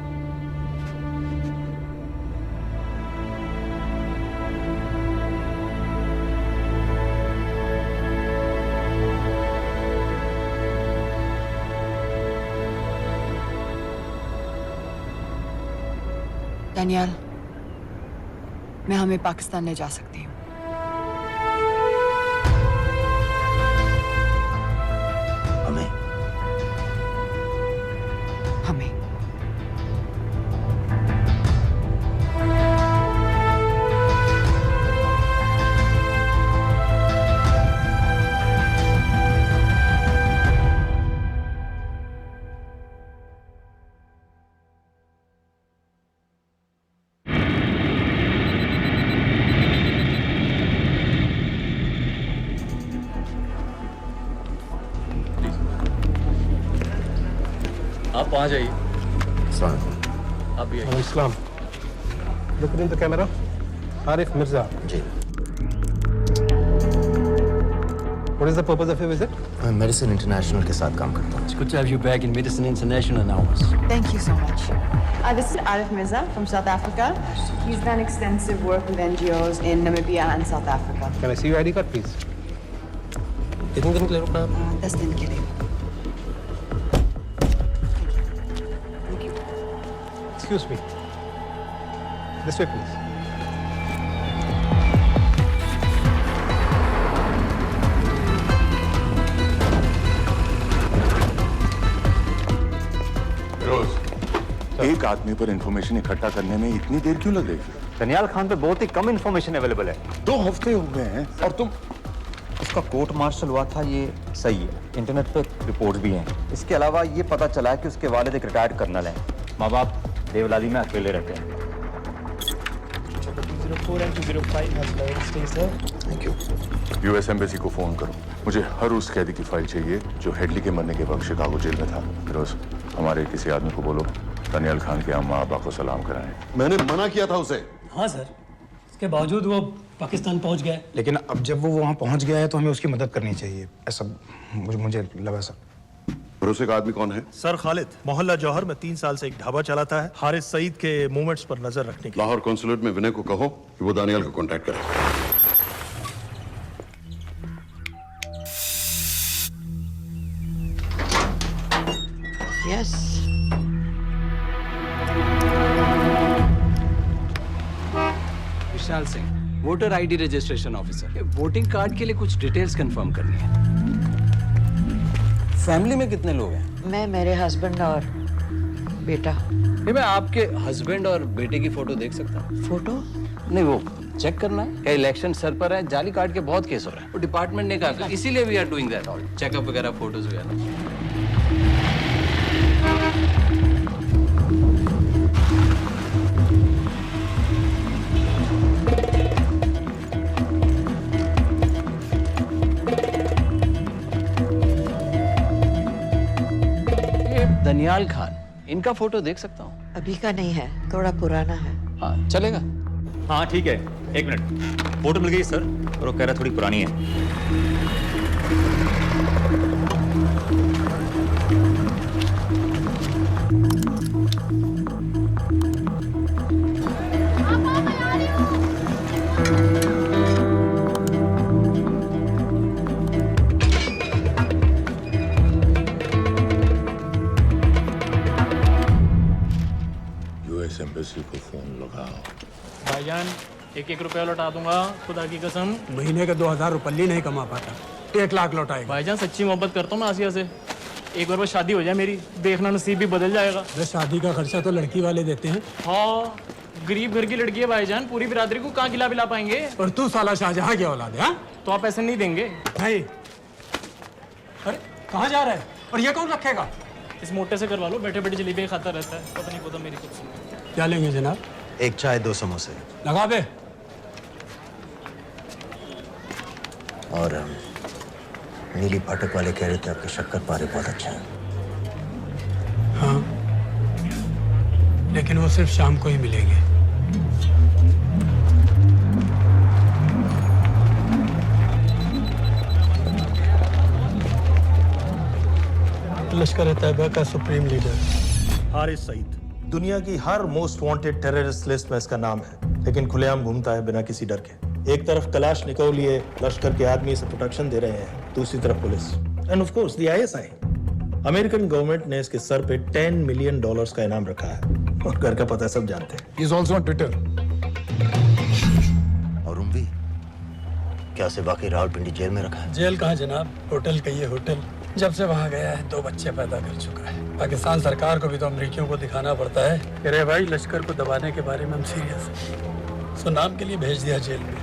I: दानियाल, मैं हमें पाकिस्तान ले जा सकती हूँ।
J: हमें?
I: हमें।
B: आप वहाँ जाइए। आप भी आइए।
C: Islam. Look in the camera. Arif Mirza.
J: जी।
C: What is the purpose of your visit?
J: मैं मेडिसिन इंटरनेशनल के साथ काम करता हूँ।
B: It's good to have you back in Medicine International now.
I: Thank you so much. This is Arif Mirza from South Africa. He's done extensive work with NGOs in Namibia and South Africa.
C: Can I see your ID card, please? कितने दिन के लिए रुकना है?
I: 10 दिन के लिए.
C: Excuse me. This way, please.
T: एक आदमी पर इंफॉर्मेशन इकट्ठा करने में इतनी देर क्यों लग रही है?
S: दनियाल खान पे बहुत ही कम इंफॉर्मेशन अवेलेबल है।
T: 2 हफ्ते हो गए हैं और तुम।
S: उसका कोर्ट मार्शल हुआ था, ये सही है। इंटरनेट पे रिपोर्ट भी हैं। इसके अलावा ये पता चला है कि उसके वालिद एक रिटायर्ड कर्नल हैं। माँ बाप देवलाली में अकेले रहते हैं।
D: 204 and 205 has lowered. Stay, sir.
J: Thank you.
T: US embassy को फोन करो। मुझे हर उस कैदी की फाइल चाहिए जो हेडली के मरने के वक्त शिकागो जेल में था। फिरोज, हमारे किसी आदमी को बोलो दानियाल खान के अम्मा अब्बा को सलाम कराएं।
A: मैंने मना किया था उसे।
E: हाँ सर, इसके बावजूद वो पाकिस्तान पहुंच गया।
F: लेकिन अब जब वो वहाँ पहुँच गया है तो हमें उसकी मदद करनी चाहिए, ऐसा मुझे लगा सर।
A: भरोसे का आदमी कौन है?
D: सर खालिद, मोहल्ला जौहर में 3 साल से एक ढाबा चलाता है। हारिस सईद के मूवमेंट्स पर नजर रखने के लिए।
A: लाहौर कॉन्सुलेट में विनय को कहो कि वो दानियाल को कांटेक्ट करे।
I: Yes.
B: Vishal Singh, voter ID registration officer. Voting card के लिए कुछ डिटेल्स कंफर्म करनी है। फैमिली में कितने लोग हैं?
I: मैं, मेरे हस्बैंड और बेटा।
B: नहीं, मैं आपके हस्बैंड और बेटे की फोटो देख सकता हूँ?
I: फोटो?
B: नहीं, वो चेक करना है। क्या इलेक्शन सर पर है? जाली कार्ड के बहुत केस हो रहे हैं। वो डिपार्टमेंट ने कहा, इसीलिए we are doing that all, checkup वगैरह, फोटोज वगैरह। दनियाल खान, इनका फोटो देख सकता हूँ?
I: अभी का नहीं है, थोड़ा पुराना है।
B: हाँ, चलेगा?
S: हाँ ठीक है, 1 मिनट। फोटो मिल गई सर, और वो कह रहा थोड़ी पुरानी है।
T: यूएस एम्बेसी को फोन लगाओ।
E: भाईजान, 1-1 रुपया लौटा दूंगा, खुदा की कसम।
C: महीने का 2000 रुपये नहीं कमा पाता, 1 लाख लौटाएगा।
E: भाईजान सच्ची मोहब्बत करता हूँ मैं आसिया से। एक बार बस शादी हो जाए मेरी, देखना नसीब भी बदल जाएगा।
C: अरे शादी का खर्चा तो लड़की वाले देते हैं।
E: हाँ, गरीब घर की लड़की है भाईजान, पूरी बिरादरी को कहाँ खिला पिला पाएंगे।
C: और तू साला शाहजहां की औलाद है?
E: तो आप ऐसे नहीं देंगे
C: भाई। अरे कहाँ जा रहा है? और ये कौन रखेगा?
E: इस मोटे से करवा लो, बैठे बैठे जलेबी खाता रहता है, पता नहीं पता मेरी कुछ।
C: क्या लेंगे जनाब?
J: 1 चाय 2 समोसे।
C: लगा बे।
J: और नीली फाटक वाले कह रहे थे आपके शक्कर पारे बहुत अच्छा है।
C: हाँ, लेकिन वो सिर्फ शाम को ही मिलेंगे।
D: लश्कर तैयबा का सुप्रीम लीडर हारिस सईद। दुनिया की हर मोस्ट वांटेड टेररिस्ट लिस्ट में इसका नाम है, लेकिन खुलेआम घूमता है बिना किसी डर के। एक तरफ कलाशनिकोव लिए लश्कर के आदमी इसे प्रोटेक्शन दे रहे हैं, दूसरी तरफ police end of course the ISI. American government ने इसके सर पे $10 मिलियन का इनाम रखा है, और घर का पता सब जानते हैं।
F: He is also on Twitter.
J: और उम्वी, क्या से वाकई रावलपिंडी जेल में रखा है?
C: जेल कहाँ जनाब, होटल कहिए होटल। जब से वहाँ गया है 2 बच्चे पैदा कर चुका है। पाकिस्तान सरकार को भी तो अमरीकियों को दिखाना पड़ता है कि अरे भाई, लश्कर को दबाने के बारे में हम सीरियस हैं। सो नाम के लिए भेज दिया जेल में।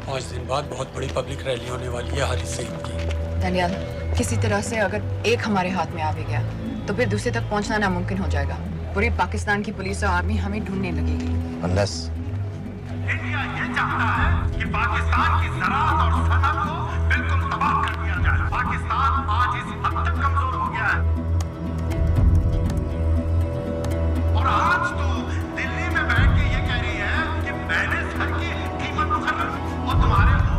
C: 5 दिन बाद बहुत बड़ी पब्लिक रैली होने वाली है हारिस सईद की।
I: दानियाल, किसी तरह से अगर एक हमारे हाथ में आ भी गया तो फिर दूसरे तक पहुंचना नामुमकिन हो जाएगा। पूरी पाकिस्तान की पुलिस और आर्मी हमें ढूंढने लगेगी।
J: Unless
O: इंडिया ये चाहता है कि
H: पाकिस्तान की ज़राअत और सनअत को बिल्कुल तबाह कर दिया जाए। पाकिस्तान आज इस हद तक कमजोर हो गया है और आज तो दिल्ली में बैठ के ये कह रही है कि मैंने सर की कीमत मुकर्रर और तुम्हारे को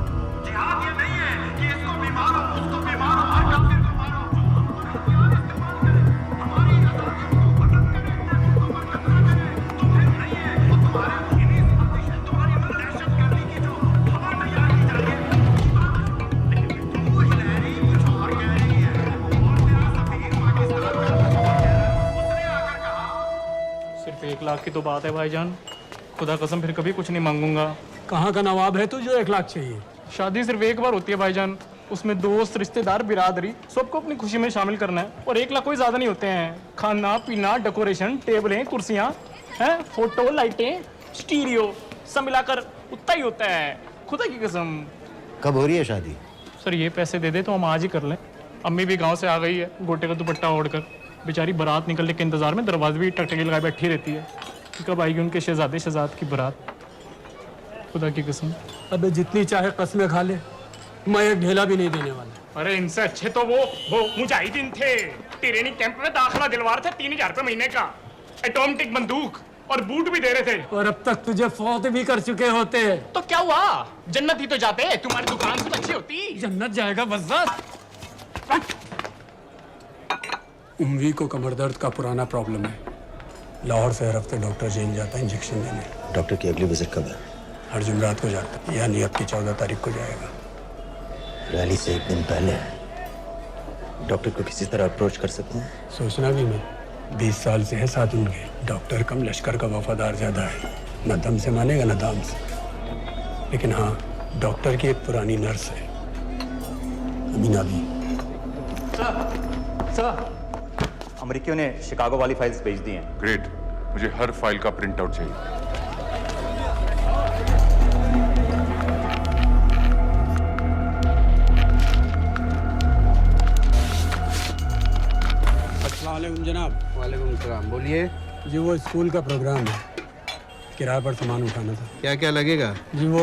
H: जिहाद ये नहीं है कि इसको भी मारो उसको भी मारो हर काफिर को मारो और हथियार इस्तेमाल करें हमारी आजादियों को खत्म करें को पर कब्जा करें तो फिर नहीं है और तुम्हारे को इन्हीं तुम्हारी दहशतगर्दी की जो हवा तैयार की जा रही है लेकिन तू हिलैरी कुछ और कह रही है और तेरा सफीर पाकिस्तान का कुछ और कह रहा है उसने आकर कहा
L: सिर्फ 1 लाख की तो बात है भाईजान, खुदा कसम फिर कभी कुछ नहीं मांगूंगा।
C: कहाँ का नवाब है तू जो 1 लाख चाहिए?
L: शादी सिर्फ एक बार होती है भाईजान, उसमें दोस्त रिश्तेदार बिरादरी सबको अपनी खुशी में शामिल करना है और 1 लाख कोई ज्यादा नहीं होते हैं। खाना पीना डेकोरेशन टेबलें कुर्सियां हैं फोटो लाइटें स्टीरियो सब मिलाकर उतना ही होता है, खुदा की कसम।
J: कब हो रही है शादी?
L: सर ये पैसे दे दे तो हम आज ही कर लें। अम्मी भी गांव से आ गई है गोटे का दुपट्टा ओढ़कर, बेचारी बारात निकलने के इंतजार में दरवाजे भी टकटकी लगाए बैठी रहती है कि कब आएगी उनके शहजाद की बारात, खुदा की कसम।
C: अबे जितनी चाहे कस्में खा ले, मैं एक ढेला भी नहीं देने वाला।
L: अरे इनसे अच्छे तो वो मुजाहिदीन थे, ट्रेनिंग कैंप में दाखिला दिलवा रहे थे 3000 रुपए महीने का, एटॉमिक बंदूक और बूट भी दे रहे थे।
C: और अब तक तुझे फौत भी कर चुके होते।
L: तो क्या हुआ, जन्नत ही तो जाते, तुम्हारी दुकान से अच्छी होती।
C: जन्नत जाएगा बस। उम्वी को कमर दर्द का पुराना प्रॉब्लम है, लाहौर से हर हफ्ते डॉक्टर जेल जाता है इंजेक्शन देने।
J: डॉक्टर की अगली विजिट कब है?
C: हर जुमरात को जाता है, यानी अब की 14 तारीख को जाएगा।
J: रैली से 1 दिन पहले डॉक्टर को किसी तरह अप्रोच कर सकते हैं?
C: सोचना भी मैं 20 साल से है साथ उनके। डॉक्टर कम लश्कर का वफादार ज्यादा है, न दम से मानेगा न दाम से। लेकिन हाँ, डॉक्टर की एक पुरानी नर्स है अमीना भी।
S: सर अमेरिकियों ने शिकागो वाली फाइल्स भेज दी हैं।
T: ग्रेट, मुझे हर फाइल का प्रिंट आउट चाहिए।
C: अस्सलामुअलैकुम जनाब।
B: वालेकुम सलाम, बोलिए।
C: जी वो स्कूल का प्रोग्राम है, किराए पर सामान उठाना था।
B: क्या क्या लगेगा?
C: जी वो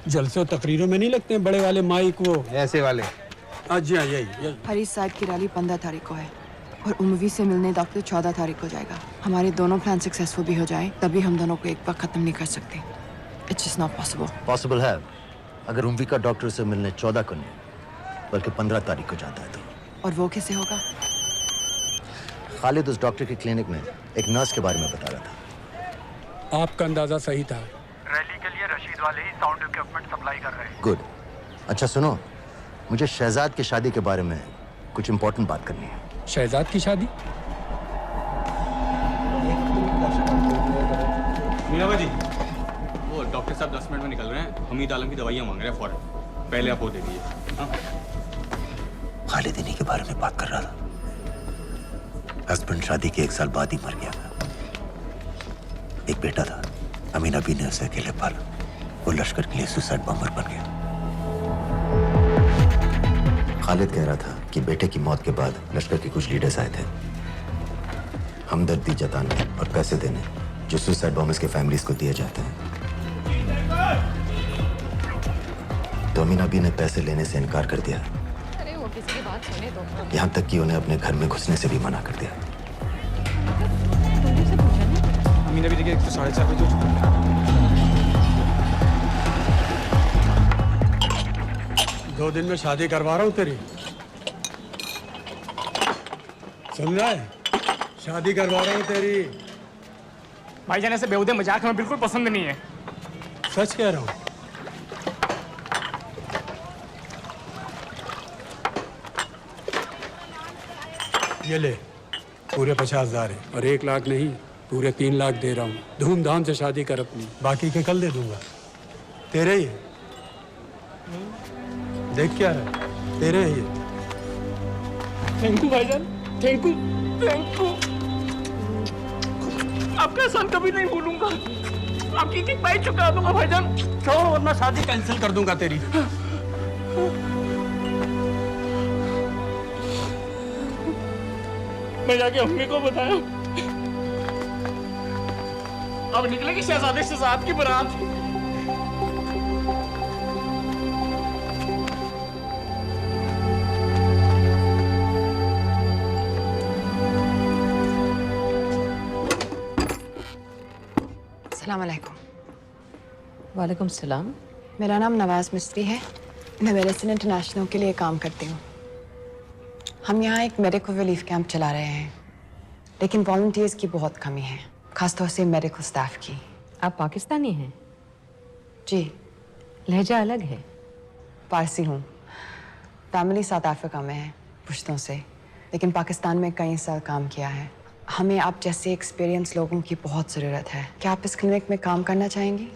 C: जलसों तकरीरों में नहीं लगते हैं बड़े वाले माइक, वो
B: ऐसे वाले?
C: हाँ जी हाँ, यही।
I: हरीश साहब की रैली 15 तारीख को है और उम्वी से मिलने डॉक्टर 14 तारीख को जाएगा। हमारे दोनों प्लान सक्सेसफुल भी हो जाए तभी हम दोनों को एक बार खत्म नहीं कर सकते। It's just not possible.
J: Possible है अगर उम्वी का डॉक्टर से मिलने 14 को नहीं बल्कि 15 तारीख को जाता है तो।
I: और वो कैसे होगा?
J: खालिद उस डॉक्टर के क्लिनिक में एक नर्स के बारे में बता रहा था।
C: आपका अंदाजा सही था।
H: रैली के लिए रशीद वाले ही साउंड इक्विपमेंट सप्लाई कर रहे हैं।
J: गुड। अच्छा सुनो, मुझे शहजाद की शादी के बारे में कुछ इंपॉर्टेंट बात करनी है।
C: शहजाद की शादी?
W: मीना जी, वो डॉक्टर साहब 10 मिनट में निकल रहे हैं, हमीद आलम की दवाइयाँ मांग रहे हैं फौरन, पहले आप वो दे दीजिए। हाँ?
J: खालिद इन्हीं के बारे में बात कर रहा था। हस्बैंड शादी के 1 साल बाद ही मर गया था। एक बेटा था, अमीना भी ने उसे अकेले पाला। वो लश्कर के लिए सुसाइड बॉम्बर बन गया। खालिद कह रहा था कि बेटे की मौत के बाद लश्कर के कुछ लीडर्स आए थे हमदर्दी जताने और पैसे देने, जो सुसाइड बॉम्बर्स के फैमिलीज को दिए जाते हैं। तो अमीना भी ने पैसे लेने से इनकार कर दिया।
P: अरे वो किसी की बात सुने तो।
J: यहाँ तक कि उन्हें अपने घर में घुसने से भी मना कर दिया।
F: अमीना भी देखिए 4:30 बजे हो चुका है।
C: 2 दिन में शादी करवा रहा हूँ तेरी, सुन रहा है? शादी करवा रहा हूँ तेरी।
L: भाईजान ऐसे बेहुदे मजाक हमें बिल्कुल पसंद नहीं है।
C: सच कह रहा हूँ। ये ले, पूरे 50,000 है और 1 लाख नहीं, पूरे 3 लाख दे रहा हूँ। धूमधाम से शादी कर अपनी, बाकी के कल दे दूंगा। तेरे ही है। देख क्या है, तेरे ही है।
L: थैंक यू भाईजान, थैंक यू, थैंक यू। आपका एहसान कभी नहीं भूलूंगा। आपकी एक बाई चुका दूंगा भाईजान।
C: छोड़ वरना शादी कैंसिल कर दूंगा तेरी।
L: मैं जाके अम्मी को बताया। अब निकलेगी शहजादे शहजाद की बारात।
I: अस्सलाम वालेकुम।
M: वालेकुम सलाम।
I: मेरा नाम नवाज मिस्त्री है। मैं मेडिसिन इंटरनेशनल के लिए काम करती हूँ। हम यहाँ एक मेडिकल रिलीफ कैंप चला रहे हैं, लेकिन वॉलंटियर्स की बहुत कमी है, खासतौर से मेडिकल स्टाफ की।
M: आप पाकिस्तानी हैं?
I: जी।
M: लहजा अलग है।
I: पारसी हूँ। फैमिली साउथ अफ्रीका में है, पुश्तों से, लेकिन पाकिस्तान में कई साल काम किया है। हमें आप जैसे एक्सपीरियंस लोगों की बहुत ज़रूरत है। क्या आप इस क्लिनिक में काम करना चाहेंगी?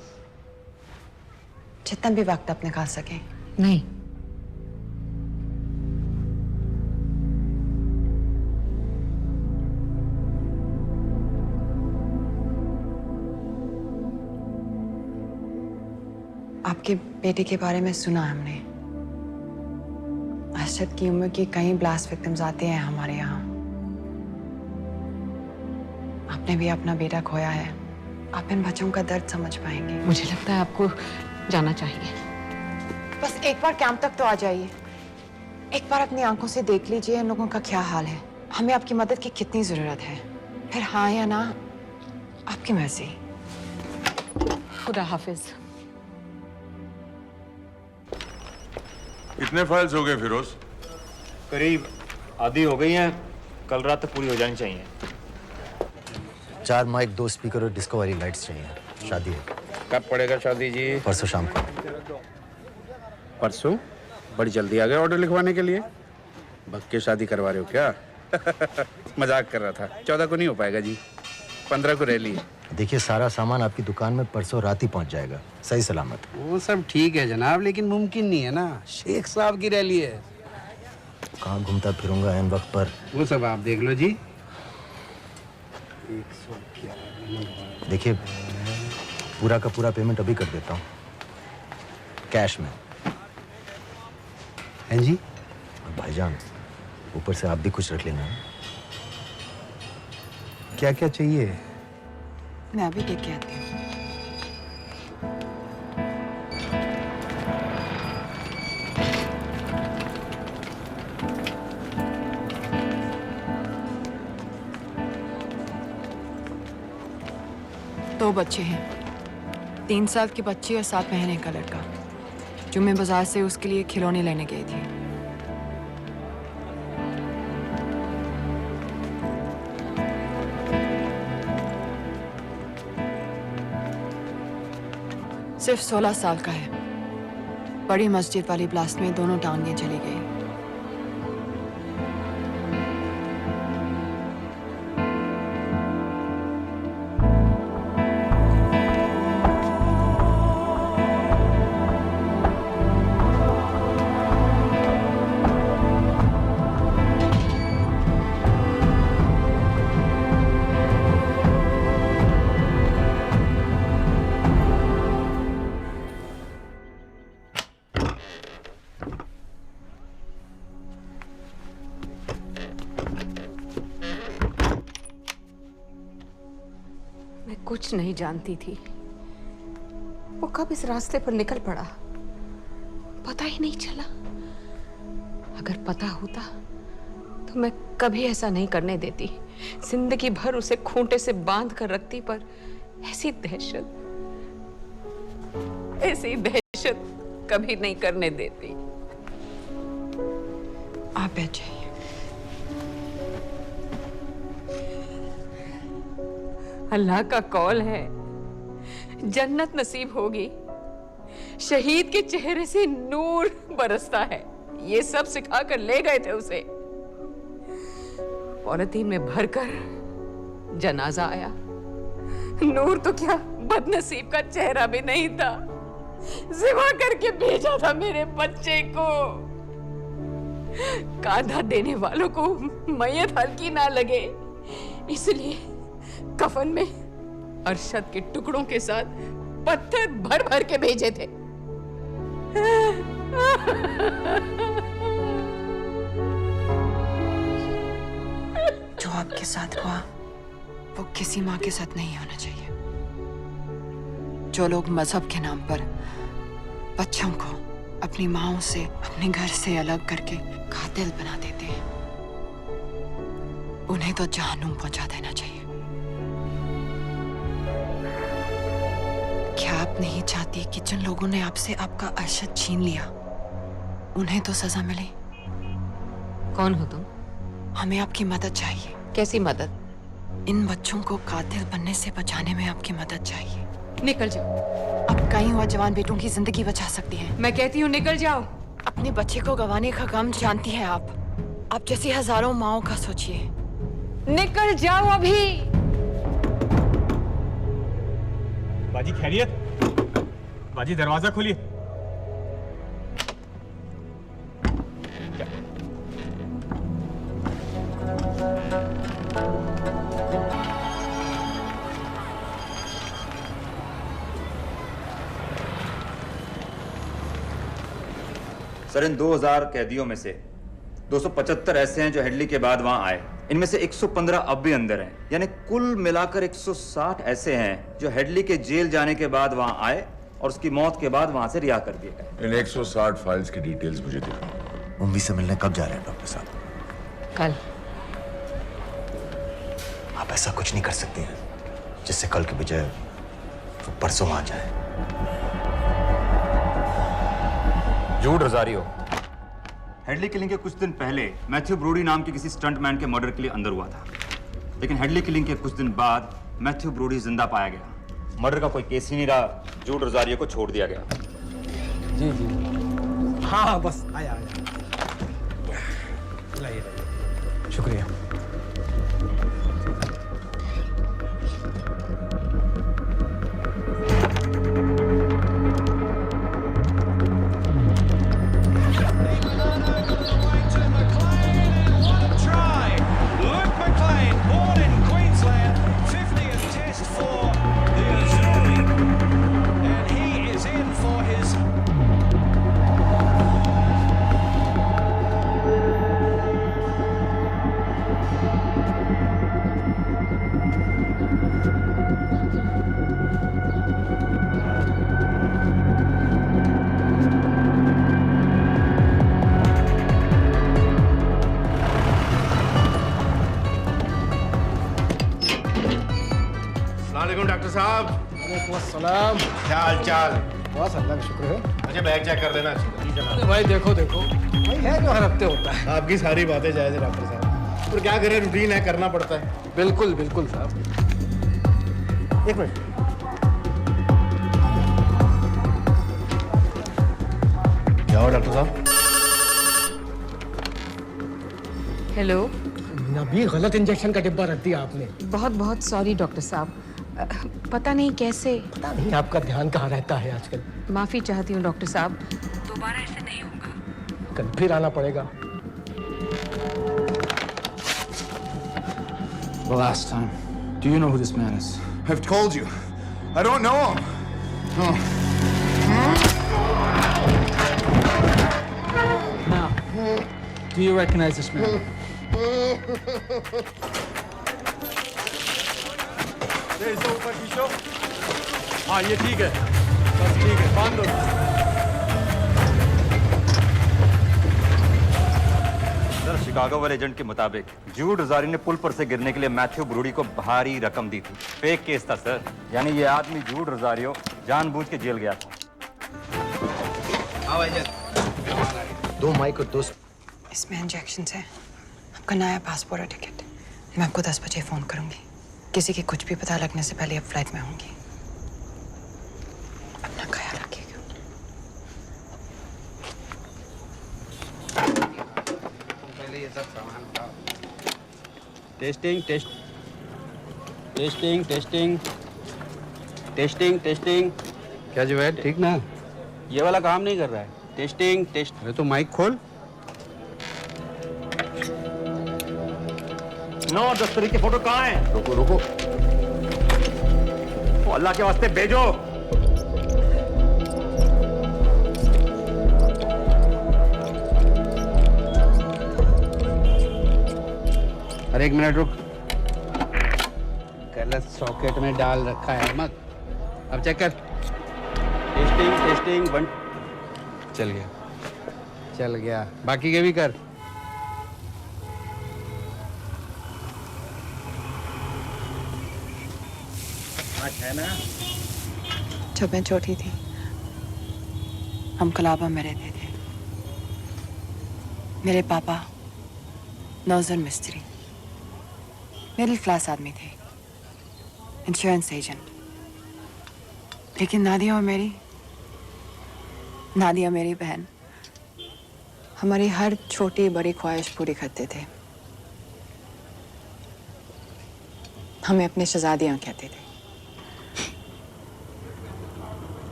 I: जितना भी वक्त आप निकाल सकें।
M: नहीं।
I: आपके बेटे के बारे में सुना हमने। अरशद की उम्र के कई ब्लास्ट विक्टिम्स आते हैं हमारे यहाँ। आपने भी अपना बेटा खोया है। आप इन बच्चों का दर्द समझ पाएंगे।
M: मुझे लगता है आपको जाना चाहिए।
I: बस एक बार कैंप तक तो आ जाइए। एक बार अपनी आंखों से देख लीजिए इन लोगों का क्या हाल है। हमें आपकी मदद की कितनी जरूरत है। फिर हाँ या ना, आपकी मर्जी।
M: खुदा हाफिज।
T: कितने फाइल्स हो गए फिरोज?
S: करीब आधी हो गई हैं। कल रात तक पूरी हो जानी चाहिए।
J: 4 माइक, 2 स्पीकर और डिस्को वाली लाइट्स चाहिए। शादी है।
Q: कब पड़ेगा शादी जी?
J: परसों शाम को।
Q: परसों? बड़ी जल्दी आ गए ऑर्डर लिखवाने के लिए। भग के शादी करवा रहे हो क्या? मजाक कर रहा था। 14 को नहीं हो पाएगा जी, 15 को रैली है।
J: देखिए, सारा सामान आपकी दुकान में परसों रात ही पहुंच जाएगा, सही सलामत।
Q: वो सब ठीक है जनाब, लेकिन मुमकिन नहीं है ना। शेख साहब की रैली है।
J: कहाँ घूमता फिरूंगा इन वक्त पर?
Q: वो सब आप देख लो जी।
J: देखिए, पूरा का पूरा पेमेंट अभी कर देता हूँ, कैश में।
Q: हैं जी?
J: और भाईजान, ऊपर से आप भी कुछ रख लेना।
Q: क्या क्या चाहिए?
I: मैं अभी देख के आती हूँ। दो बच्चे हैं, 3 साल की बच्ची और 7 महीने का लड़का, जो मैं बाजार से उसके लिए खिलौने लेने गई थी। सिर्फ 16 साल का है। बड़ी मस्जिद वाली ब्लास्ट में दोनों टांगें चली गई।
M: कुछ नहीं जानती थी, वो कब इस रास्ते पर निकल पड़ा पता ही नहीं चला। अगर पता होता तो मैं कभी ऐसा नहीं करने देती। जिंदगी भर उसे खूंटे से बांध कर रखती, पर ऐसी दहशत कभी नहीं करने देती।
I: आप बैठ जाइए।
M: अल्लाह का कौल है, जन्नत नसीब होगी। शहीद के चेहरे से नूर बरसता है। ये सब सिखा कर ले गए थे उसे। पॉलिथीन में भरकर जनाजा आया। नूर तो क्या, बदनसीब का चेहरा भी नहीं था। जिवा करके भेजा था मेरे बच्चे को। कांधा देने वालों को मैयत हल्की ना लगे, इसलिए कफन में अरशद के टुकड़ों के साथ पत्थर भर भर के भेजे थे।
I: जो आपके साथ हुआ वो किसी माँ के साथ नहीं होना चाहिए। जो लोग मजहब के नाम पर बच्चों को अपनी माँओं से, अपने घर से अलग करके कातिल बना देते हैं, उन्हें तो जहन्नुम पहुंचा देना चाहिए। क्या आप नहीं चाहती कि जिन लोगों ने आपसे आपका अरशद छीन लिया उन्हें तो सजा मिले?
M: कौन हो तुम?
I: हमें आपकी मदद चाहिए।
M: कैसी मदद?
I: इन बच्चों को कातिल बनने से बचाने में आपकी मदद चाहिए।
M: निकल जाओ।
I: आप कई हुआ जवान बेटों की जिंदगी बचा सकती हैं।
M: मैं कहती हूँ निकल जाओ।
I: अपने बच्चे को गंवाने का गम जानती हैं आप जैसी हजारों माओं का सोचिए।
M: निकल जाओ अभी।
W: बाजी खैरियत? बाजी दरवाजा खोलिए।
S: सर, इन 2000 कैदियों में से 275 ऐसे हैं जो हेडली के बाद वहां आए। इनमें से 115 अब भी अंदर हैं, यानी कुल मिलाकर 160 ऐसे हैं जो हेडली के जेल जाने के बाद वहां आए और उसकी मौत के बाद वहां से रिहा कर दिए गए।
T: इन 160 फाइल्स की डिटेल्स मुझे दिखाओ।
J: उम्मी से मिलने कब जा रहे हैं डॉक्टर साहब?
M: कल।
J: आप ऐसा कुछ नहीं कर सकते हैं जिससे कल के बजाय वो परसों आ जाए।
S: जूड रोजारियो हेडली किलिंग के कुछ दिन पहले मैथ्यू ब्रोडी नाम के किसी स्टंटमैन के मर्डर के लिए अंदर हुआ था, लेकिन हेडली किलिंग के कुछ दिन बाद मैथ्यू ब्रोडी जिंदा पाया गया। मर्डर का कोई केस ही नहीं रहा, जूड रोजारियो को छोड़ दिया गया।
C: जी जी हाँ बस आया लाइए। शुक्रिया।
G: डॉक्टर साहब।
C: सलाम।
G: क्या हाल चाल?
C: बस अल्लाह का शुक्र है।
G: मुझे बैग चेक कर देना।
C: अरे भाई देखो भाई है जो हर हफ्ते होता है।
G: आपकी सारी बातें जायज है डॉक्टर साहब, और क्या करें, रूटीन है, करना पड़ता है।
C: बिल्कुल बिल्कुल साहब। एक मिनट।
G: क्या हो डॉक्टर साहब?
M: हेलो।
C: नबी गलत इंजेक्शन का डिब्बा रख दिया आपने।
M: बहुत बहुत सॉरी डॉक्टर साहब, पता नहीं कैसे।
C: पता नहीं आपका ध्यान कहाँ रहता है आजकल।
M: माफी चाहती हूँ डॉक्टर साहब, दोबारा ऐसे नहीं होगा।
C: कल फिर आना पड़ेगा।
F: The last time. Do you know who this man is?
Q: I've told you. I don't know him.
C: Now, do you recognize this man?
L: ऊपर खींचो। हाँ ये ठीक है, बस ठीक है, बांध दो।
S: सर, शिकागो वाले एजेंट के मुताबिक जूड रोजारियो ने पुल पर से गिरने के लिए मैथ्यू ब्रोडी को भारी रकम दी थी। फेक केस था सर, यानी ये आदमी जूड रोजारियो जानबूझ के जेल गया था।
J: दो माइक और दो।
I: इसमें इंजेक्शन है, आपका नया पासपोर्ट और टिकट। मैं आपको 10 बजे फोन करूंगी। किसी की कुछ भी पता लगने से पहले अब फ्लाइट में होंगी। अपना ख्याल रखिएगा।
B: पहले ये सब सामान उठाओ। Testing test testing testing testing testing. क्या जो है ठीक ना? ये वाला काम नहीं कर रहा है। Testing test. अरे तो माइक खोल।
S: 9-10 तारीख की फोटो कहाँ है?
T: रुको रुको।
S: ओ अल्लाह के वास्ते भेजो।
B: अरे एक मिनट रुक, गलत सॉकेट में डाल रखा है मत। अब चेक कर। Testing testing 1। चल गया चल गया, बाकी के भी कर। है ना?
I: जब मैं छोटी थी हम कलाबा में रहते थे। मेरे पापा नौजर मिस्त्री, मिडिल क्लास आदमी थे, इंश्योरेंस एजेंट। लेकिन नादिया मेरी बहन हमारी हर छोटी बड़ी ख्वाहिश पूरी करते थे। हमें अपने शहजादियां कहते थे,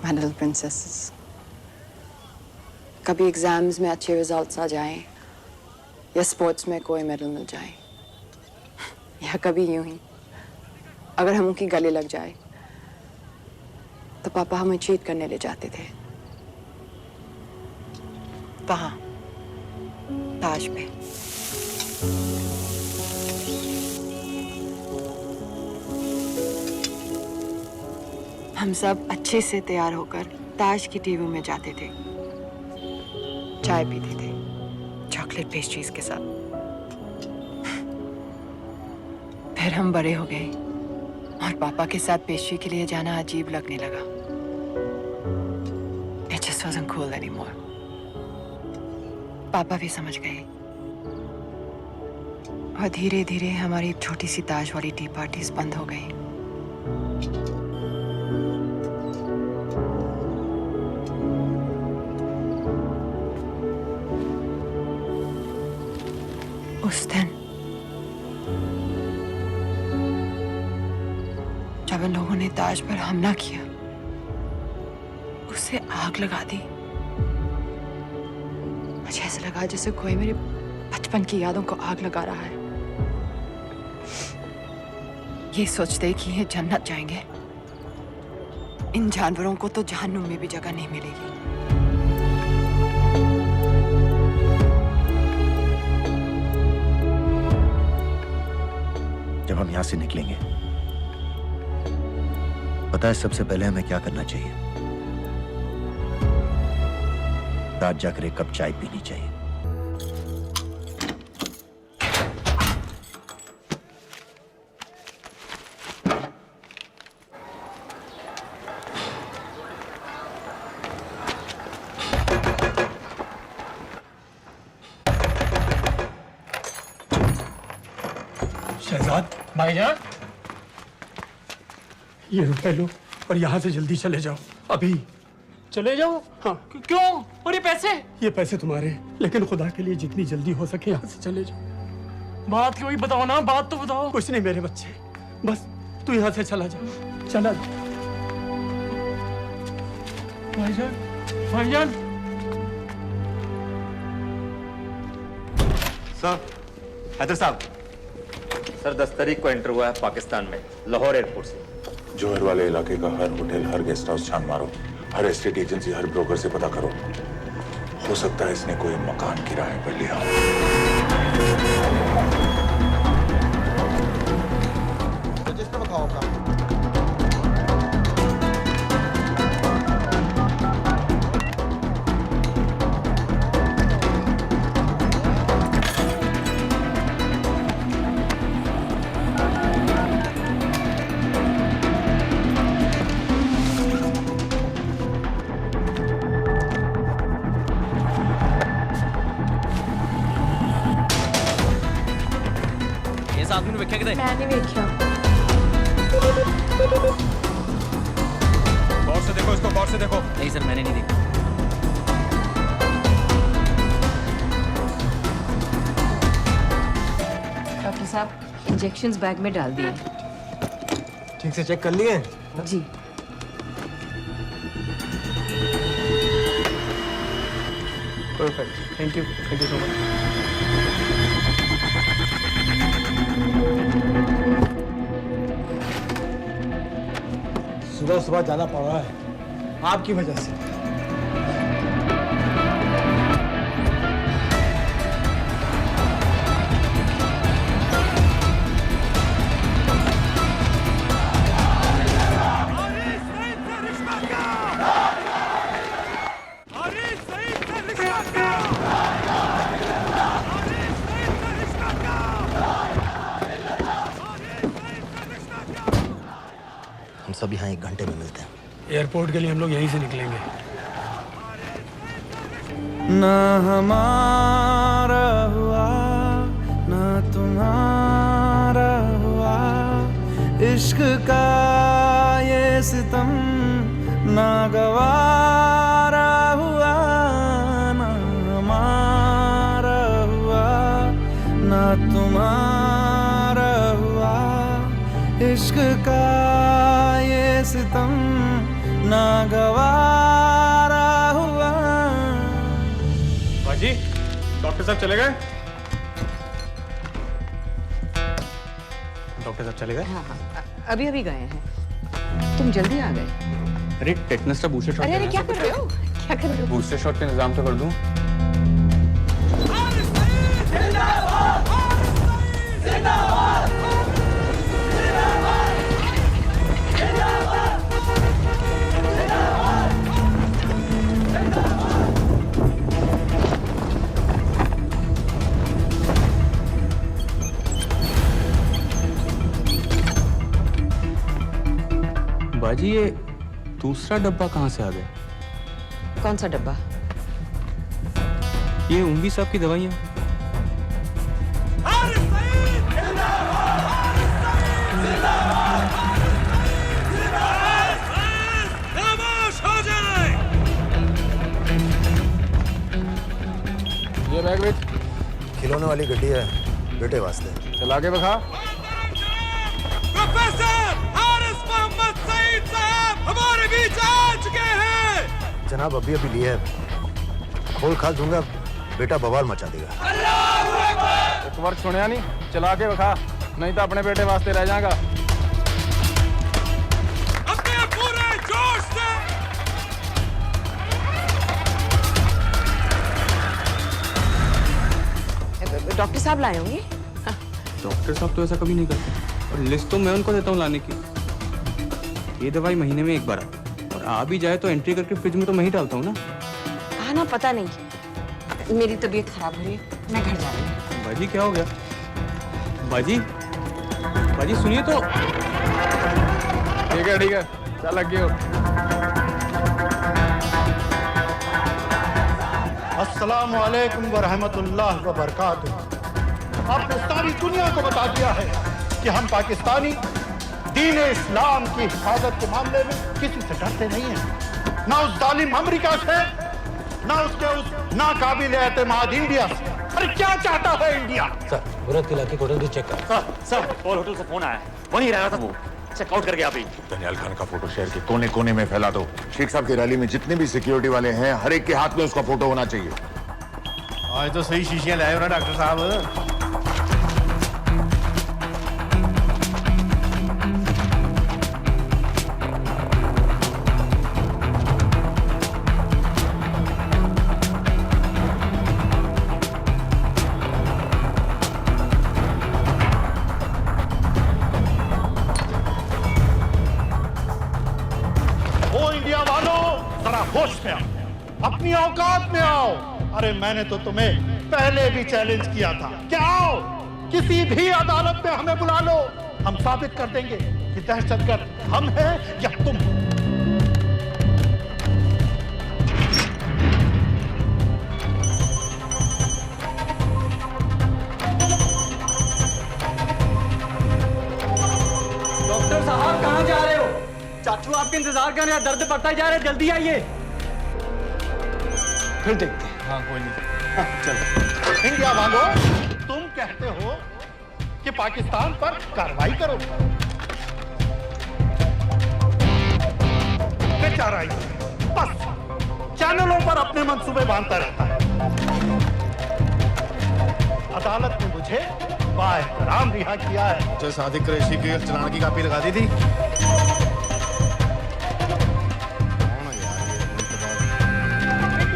I: My little princesses। कभी एग्जाम्स में अच्छे रिजल्ट्स आ जाएं या स्पोर्ट्स में कोई मेडल मिल जाए, या कभी यूं ही अगर हम उनकी गले लग जाए तो पापा हमें चीट करने ले जाते थे वहां ताज पे। हम सब अच्छे से तैयार होकर ताज की टीवी में जाते थे, चाय पीते थे चॉकलेट पेस्ट्रीज के साथ। फिर हम बड़े हो गए और पापा के साथ पेस्ट्री के लिए जाना अजीब लगने लगा। It just wasn't cool anymore। पापा भी समझ गए और धीरे धीरे हमारी छोटी सी ताज वाली टी पार्टीज बंद हो गई। उस दिन जब इन लोगों ने ताज पर हमला किया, उसे आग लगा दी। मुझे ऐसा लगा जैसे कोई मेरे बचपन की यादों को आग लगा रहा है। ये सोचते कि ये जन्नत जाएंगे, इन जानवरों को तो जहन्नुम में भी जगह नहीं मिलेगी।
J: जब हम यहां से निकलेंगे, पता है सबसे पहले हमें क्या करना चाहिए? रात जाकर एक कप चाय पीनी चाहिए।
C: शहजाद भाईजान, ये रुपए लो और यहाँ से जल्दी चले जाओ अभी।
L: चले जाओ?
C: हाँ।
L: क्यों? और ये पैसे?
C: ये पैसे तुम्हारे हैं, लेकिन खुदा के लिए जितनी जल्दी हो सके यहाँ से चले जाओ।
L: बात क्यों ही बताओ ना, बात तो बताओ।
C: कुछ नहीं मेरे बच्चे, बस तू यहाँ से चला जा, चला जा।
L: भाईजान, भाईजान।
S: सर, हैदर साहब, सर 10 तारीख को एंटर हुआ है पाकिस्तान में, लाहौर एयरपोर्ट से।
T: जोहर वाले इलाके का हर होटल, हर गेस्ट हाउस छान मारो, हर एस्टेट एजेंसी, हर ब्रोकर से पता करो। हो सकता है इसने कोई मकान किराए पर लिया हो।
N: रजिस्टर बताओ का।
R: मैंने देखा।
W: गौर से देखो इसको, गौर से देखो।
V: नहीं सर, मैंने नहीं देखा।
M: डॉक्टर साहब, इंजेक्शंस बैग में डाल दिए।
N: ठीक से चेक कर लिए?
M: जी।
L: Perfect, thank you so much.
N: सुबह सुबह जाना पड़ रहा है आपकी वजह से।
J: हम सब यहाँ 1 घंटे में मिलते हैं।
C: एयरपोर्ट के लिए हम लोग यहीं से निकलेंगे।
R: ना हमारा हुआ ना तुम्हारा हुआ, इश्क का ये सितम ना गवारा हुआ, ना हमारा हुआ ना तुम्हारा हुआ, इश्क का ये सितम ना गवारा हुआ।
L: बाजी, डॉक्टर साहब चले गए? डॉक्टर साहब चले गए?
M: हाँ, अभी अभी गए हैं। तुम जल्दी आ गए।
W: अरे टेटनस का बूस्टर शॉट।
M: अरे क्या कर रहे हो? क्या कर रहे हो?
W: बूस्टर शॉट का इंतजाम तो कर दूं। बाजी, ये दूसरा डब्बा कहाँ से आ गया?
M: कौन सा डब्बा?
W: ये उंगी साहब की दवाइयाँ।
F: ये बैग विच खिलौने वाली गड्डी है बेटे वास्ते। चला के बखा।
H: प्रोफेसर हारिस मोहम्मद सईद साहब हमारे बीच आ चुके हैं।
F: जनाब अभी अभी लिए है, खोल खाल दूंगा बेटा बवाल मचा देगा।
L: एक बार सुनिया नहीं, चला के बखा, नहीं तो अपने बेटे वास्ते रह जाएगा।
H: अपने पूरे जोश से
M: डॉक्टर साहब लाए होंगे।
W: डॉक्टर साहब तो ऐसा कभी नहीं करते, और लिस्ट तो मैं उनको देता हूँ लाने की। ये दवाई महीने में एक बार आती है, और आ भी जाए तो एंट्री करके फ्रिज में तो मैं ही डालता हूँ ना।
M: हाँ ना, पता नहीं, मेरी तबीयत खराब हो रही है, मैं घर जा रही हूँ।
W: बाजी क्या हो गया? बाजी, बाजी सुनिए तो।
L: ठीक है, चल लग गए।
D: अस्सलामु अलैकुम व रहमतुल्लाह व बरकातुहू। आपने सारी दुनिया को बता दिया है कि हम पाकिस्तानी दीन इस्लाम की हिफाजत के मामले में किसी से डरते नहीं हैं, ना उस जालिम अमेरिका से, ना उसके उस नाकाबिल एतमाद इंडिया से। अरे क्या चाहता है इंडिया?
U: सर, मुराद के इलाके को होटल चेक कर।
O: सर, और होटल से फोन आया, वहीं रह रहा था वो, चेकआउट करके अभी।
T: दनियाल खान का फोटो शहर के कोने कोने में फैला दो। शेख साहब की रैली में जितने भी सिक्योरिटी वाले हैं, हर एक के हाथ में उसका फोटो होना चाहिए।
H: आज तो सही शीशियां लाए हो ना डॉक्टर साहब।
D: होश में आओ, अपनी औकात में आओ। अरे मैंने तो तुम्हें पहले भी चैलेंज किया था, क्या आओ किसी भी अदालत में हमें बुला लो, हम साबित कर देंगे कि दहशतगर्द हम हैं या तुम।
K: डॉक्टर साहब कहाँ जा रहे हो? चाचू आपके इंतजार कर रहे हैं, दर्द बढ़ता जा रहा है, जल्दी आइए।
D: फिर देखते हैं। हाँ कोई नहीं, चलो। इंडिया वालों, तुम कहते हो कि पाकिस्तान पर कार्रवाई करो, बेचारा बस चैनलों पर अपने मंसूबे बांधता रहता है। अदालत ने मुझे बाएहतराम रिहा किया है।
H: जो सादिक कुरैशी की चलान की कापी लगा दी थी।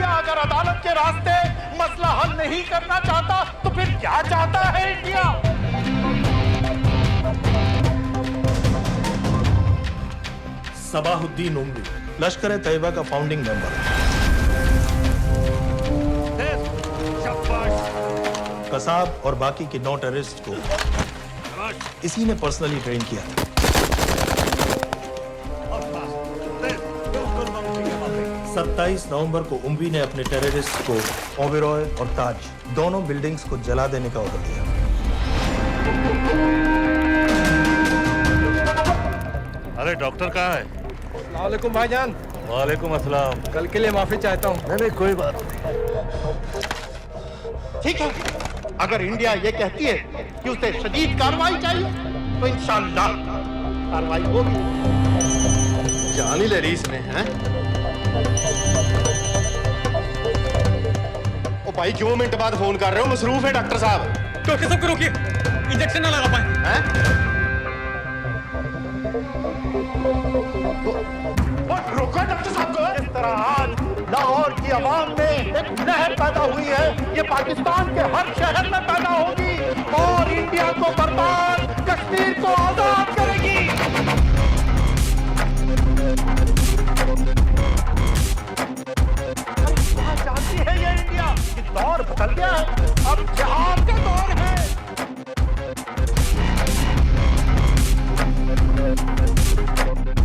D: अगर अदालत के रास्ते मसला हल नहीं करना चाहता तो फिर क्या चाहता है इंडिया? सबाहुद्दीन उमरी लश्कर तैयबा का फाउंडिंग मेंबर, कसाब और बाकी के 9 टेररिस्ट को इसी ने पर्सनली ट्रेन किया था। 27 नवंबर को उम्वी ने अपने टेररिस्ट को ओबेरॉय और ताज दोनों बिल्डिंग्स को जला देने का ऑर्डर दिया।
H: अरे डॉक्टर कहाँ है?
N: वालेकुम भाईजान।
H: वालेकुम अस्सलाम।
N: कल के लिए माफी चाहता हूँ।
H: नहीं कोई बात
A: ठीक है, अगर इंडिया ये कहती है कि उसे शदीद कार्रवाई चाहिए तो इंशाअल्लाह कार्रवाई होगी। जान ही ले रही इसने, हैं? ओ भाई 2 मिनट बाद फोन कर रहे हो, मसरूफ है डॉक्टर साहब।
L: डॉक्टर साहब को रोकिए, इंजेक्शन ना लगा पाए।
A: हैं? रोको डॉक्टर साहब को। इस तरह आज लाहौर की आवाम में एक लहर पैदा हुई है, ये पाकिस्तान के हर शहर में पैदा होगी और इंडिया को बर्बाद, कश्मीर को आजाद करेगी। जानती है ये इंडिया कि दौर बदल गया है, अब जिहाद का दौर है।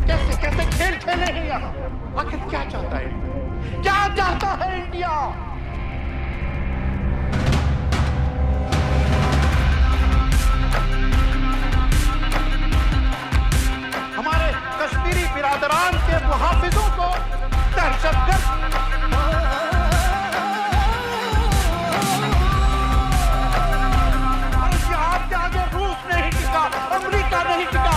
A: कैसे कैसे खेल खेले हैं यहाँ? आखिर क्या चाहता है इंडिया? क्या चाहता है इंडिया? हमारे कश्मीरी बिरादरान के मुहाफिजों को दहशतगर्द के आगे रूस नहीं टिका, अमेरिका नहीं टिका।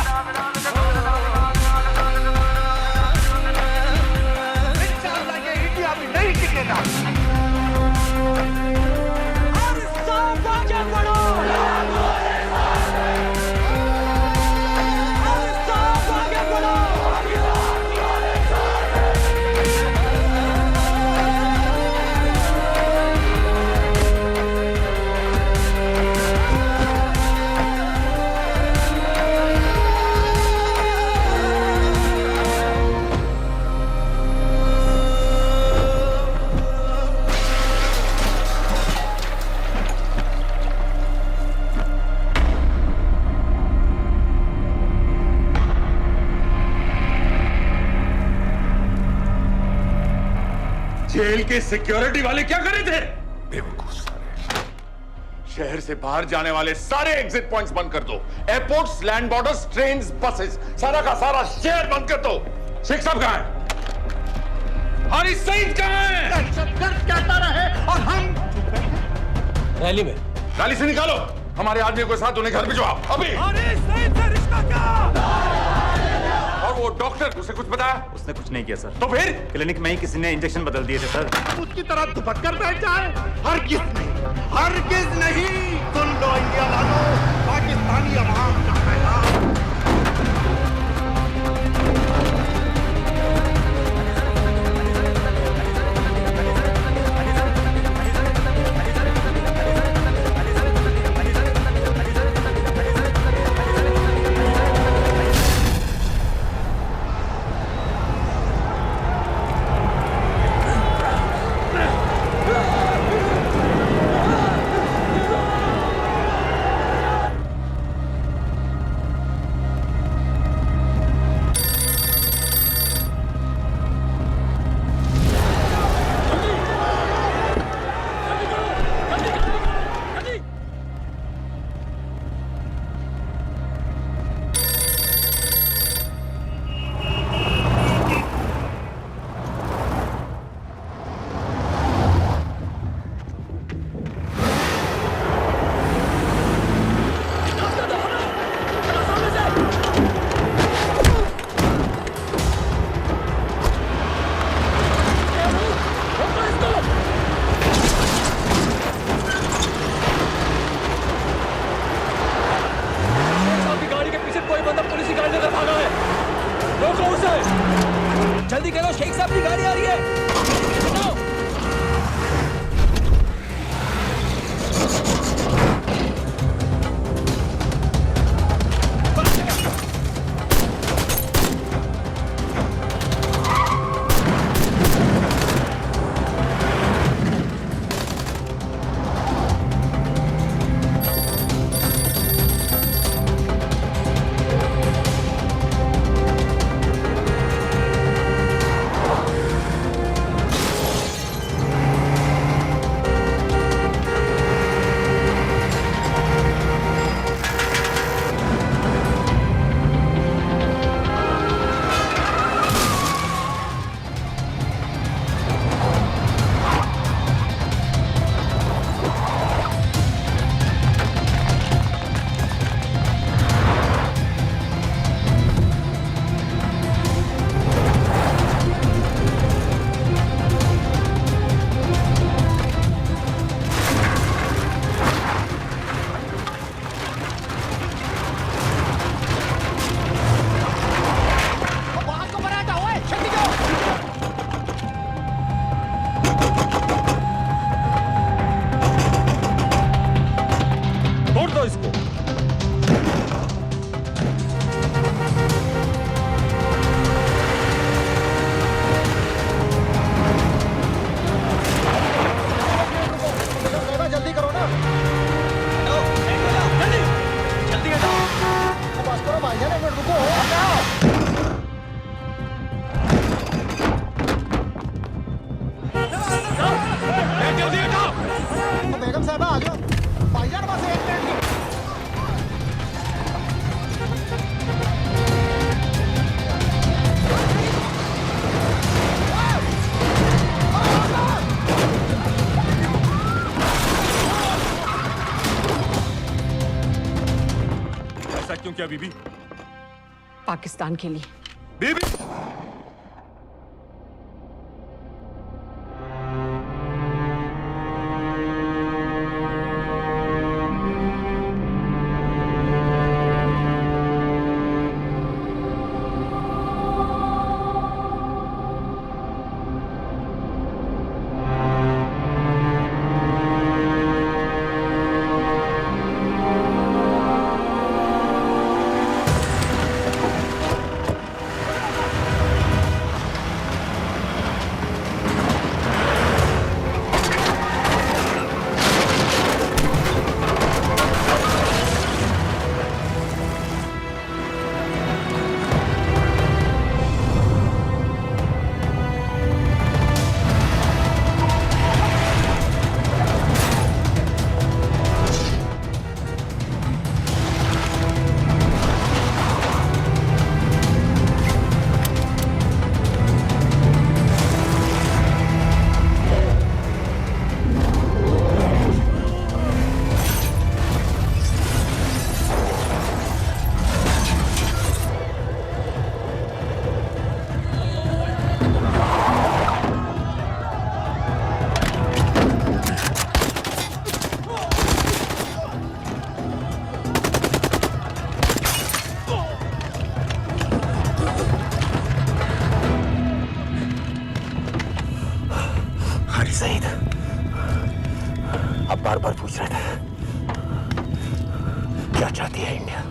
A: इंशाअल्लाह ये इंडिया भी नहीं टिकेगा। और सब आगे बढ़ो, और सब आगे बढ़ो।
T: जेल के सिक्योरिटी वाले क्या कर रहे थे? बेवकूफ साले। शहर से बाहर जाने वाले सारे एग्जिट पॉइंट्स बंद कर दो। Airports, land borders, trains, buses, सारा का सारा शहर बंद कर दो। शेख साहब कहां है? हारिस सईद कहां है?
A: दहशतगर्द कहता रहे और हम
U: रैली में।
T: रैली से निकालो हमारे आदमियों के साथ, उन्हें घर भिजवाओ अभी।
A: हारिस सईद से रिश्ता क्या?
T: और वो डॉक्टर, उसे कुछ बताया?
S: उसने कुछ नहीं किया सर।
T: तो फिर
S: क्लिनिक में ही किसी ने इंजेक्शन बदल दिए थे सर।
A: उसकी तरह दुपट कर बैठ जाए? हरगिज़ नहीं, हरगिज़ नहीं। सुन लो इंडिया वालों, पाकिस्तानी अवाम का पैगाम।
T: क्यों किया बीबी?
M: पाकिस्तान के लिए।
T: बीबी
J: सईद, आप बार बार पूछ रहे थे क्या चाहती है इंडिया?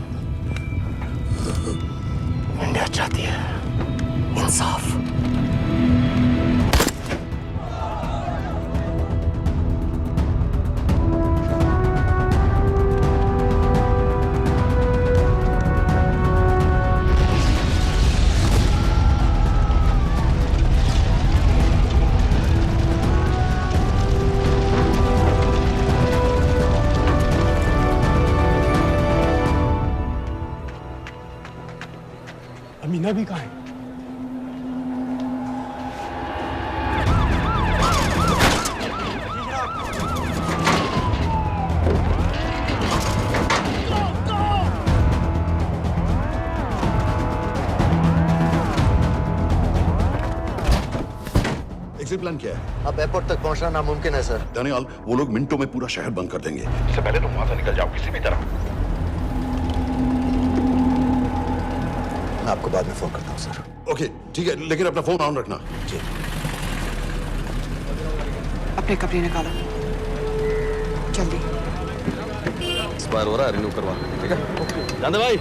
J: इंडिया चाहती है इंसाफ।
C: अमीना भी कहाँ है?
E: एग्जिट प्लान क्या है?
J: अब एयरपोर्ट तक पहुंचना नामुमकिन है सर।
E: दानियाल, वो लोग मिनटों में पूरा शहर बंद कर देंगे। इससे पहले तुम वहां से निकल जाओ किसी भी तरह।
J: मैं आपको बाद में फोन करता हूँ सर।
E: ओके ठीक है, लेकिन अपना फोन ऑन रखना।
J: जी।
I: अपने कपड़े निकालो जल्दी।
J: एक्सपायर हो रहा है, रिन्यू करवा लो। ठीक है जानदे भाई।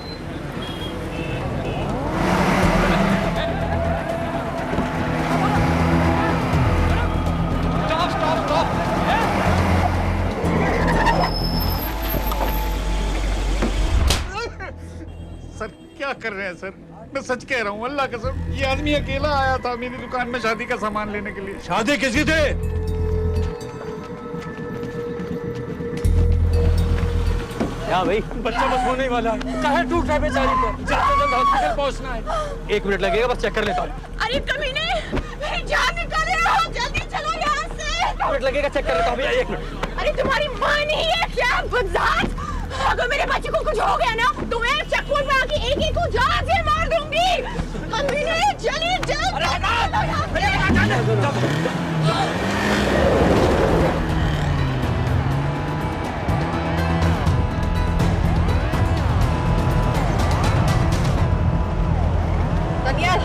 A: सर क्या कर रहे हैं सर? मैं सच कह रहा हूँ, अल्लाह कसम, ये आदमी अकेला आया था मेरी दुकान में शादी का सामान लेने के लिए।
D: शादी किसी थे?
K: क्या भाई?
C: बच्चा बस होने वाला है। काहे टूट रहा है बेचारी को? जल्द से जल्द हॉस्पिटल पहुंचना है।
K: 1 मिनट लगेगा, बस चेक कर लेता हूँ।
I: अरे कमीने, मेरी जान निकाल रहे हो, जल्दी चलो यहाँ से।
K: 1 मिनट लगेगा, चेक कर लेता हूँ भैया, 1 मिनट।
I: अरे तुम्हारी माँ नहीं है क्या बदजात? अगर मेरे बच्चे को कुछ हो गया ना तो मैं चक्कू में आके एक को जान से मार दूंगी। कमीने चलिए जल्द। दनियाल,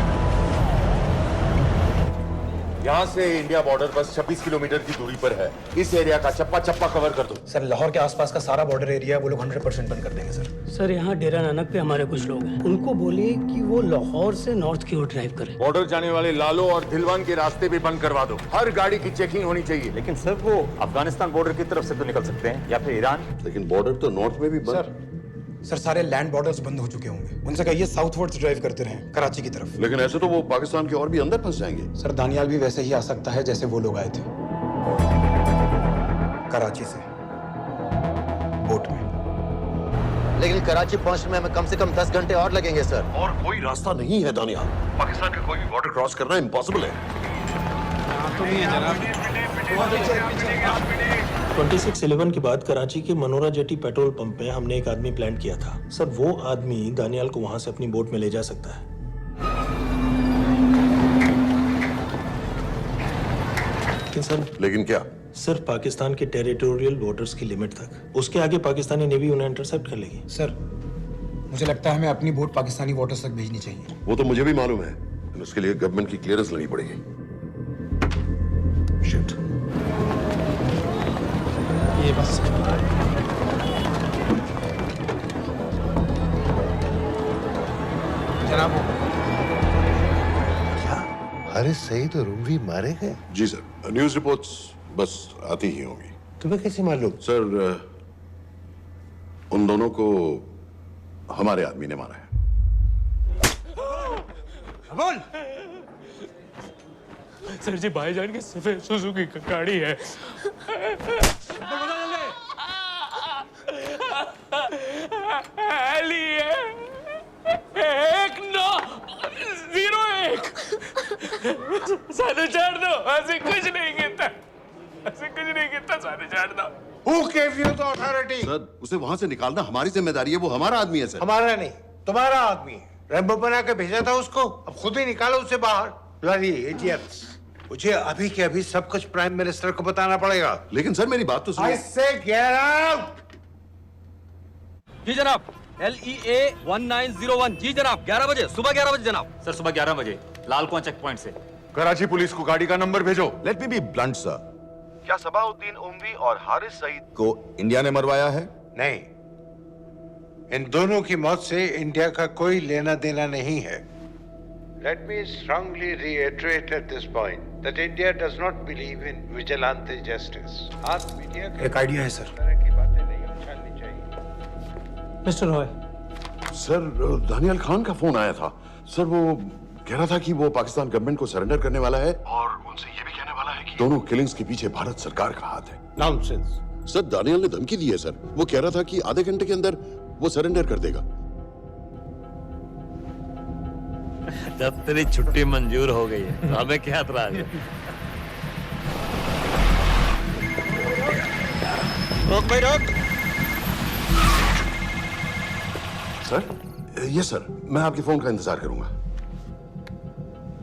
T: यहाँ से इंडिया बॉर्डर बस 26 किलोमीटर की दूरी पर है। इस एरिया का चप्पा चप्पा कवर कर दो।
F: सर लाहौर के आसपास का सारा बॉर्डर एरिया वो लोग 100% बंद कर देंगे सर।
C: सर यहाँ डेरा नानक पे हमारे कुछ लोग हैं, उनको बोलिए कि वो लाहौर से नॉर्थ की ओर ड्राइव करें।
T: बॉर्डर जाने वाले लालो और दिलवान के रास्ते भी बंद करवा दो। हर गाड़ी की चेकिंग होनी चाहिए।
S: लेकिन सर वो अफगानिस्तान बॉर्डर की तरफ से तो निकल सकते हैं, या फिर ईरान।
E: लेकिन बॉर्डर तो नॉर्थ में भी बंद।
F: सर सारे लैंड बॉर्डर्स बंद हो चुके होंगे, उनसे कहिए साउथवर्ड्स ड्राइव करते रहें कराची की तरफ।
E: लेकिन ऐसे तो वो पाकिस्तान के और भी अंदर फंस जाएंगे।
F: सर दानियाल भी वैसे ही आ सकता है जैसे वो लोग आए थे, कराची से बोट में।
J: लेकिन कराची पहुंचने में हमें कम से कम 10 घंटे और लगेंगे सर।
E: और कोई रास्ता नहीं है दानियाल, पाकिस्तान का कोई भी बॉर्डर क्रॉस करना इम्पॉसिबल है।
D: 26/11 के बाद कराची के मनोरा जेटी पेट्रोल पंप में हमने एक आदमी प्लान किया था। सर वो आदमी दानियाल को वहां से अपनी बोट में ले जा सकता है।
E: लेकिन क्या?
D: सिर्फ पाकिस्तान के टेरिटोरियल बॉर्डर्स की लिमिट तक। उसके आगे पाकिस्तानी नेवी उन्हें इंटरसेप्ट कर लेगी।
F: सर मुझे लगता है हमें अपनी बोट पाकिस्तानी वाटर्स तक भेजनी चाहिए।
E: वो तो मुझे भी मालूम है, लेकिन उसके लिए गवर्नमेंट की क्लियरेंस लेनी पड़ेगी। शिट।
D: ये बस
J: जनाब, क्या हारिस सईद और उमरी मारे गए?
E: जी सर, न्यूज़ रिपोर्ट्स बस आती ही होंगी।
J: तुम्हें कैसे मालूम?
E: सर उन दोनों को हमारे आदमी ने मारा है।
L: बोल। सर जी, भाईजान की सफेद सुजुकी की गाड़ी है। सानू छोड़ दो, ऐसे कुछ नहीं कहता, ऐसे कुछ नहीं कहता, सानू छोड़ दो।
A: Who gave you the authority?
E: Sir उसे वहां से निकालना हमारी जिम्मेदारी है, वो हमारा आदमी है सर।
A: हमारा नहीं, तुम्हारा आदमी है। रैम्बो बना के भेजा था उसको, अब खुद ही निकालो उसे बाहर। Bloody idiots! मुझे अभी के अभी सब कुछ प्राइम मिनिस्टर को बताना पड़ेगा।
E: लेकिन सर मेरी बात तो सुनो।
A: I say get out!
K: जी जनाब, LEA 1901। जी जनाब, 11 बजे, सुबह 11 बजे जनाब।
S: सर सुबह 11 बजे लाल कुआं चेक पॉइंट से।
T: कराची पुलिस को गाड़ी का नंबर भेजो।
E: Let me be blunt sir,
O: क्या सबाउद्दीन उमवी और हारिस सईद
E: को इंडिया ने मरवाया है?
A: नहीं, इन दोनों की मौत से इंडिया का कोई लेना देना नहीं है। Let me strongly reiterate at this point that India does not believe in vigilante justice. आप मीडिया के
F: एक आइडिया है सर।
A: तरह की बातें नहीं उछालनी चाहिए।
C: मिस्टर रॉय,
E: सर दानियाल खान का फोन आया था। सर वो कह रहा था कि वो पाकिस्तान गवर्नमेंट को सरेंडर करने वाला है और उनसे ये भी कहने वाला है कि दोनों किलिंग्स के पीछे भारत सरकार का हाथ है।
A: Nonsense.
E: सर दानियाल ने धमकी दी है सर, वो कह रहा था कि आधे घंटे के अंदर वो सरेंडर कर देगा।
O: जब तेरी छुट्टी मंजूर हो गई है, हमें क्या एतराज है?
K: रोक भाई रोक।
E: सर यस सर, मैं आपके फोन का इंतजार करूंगा।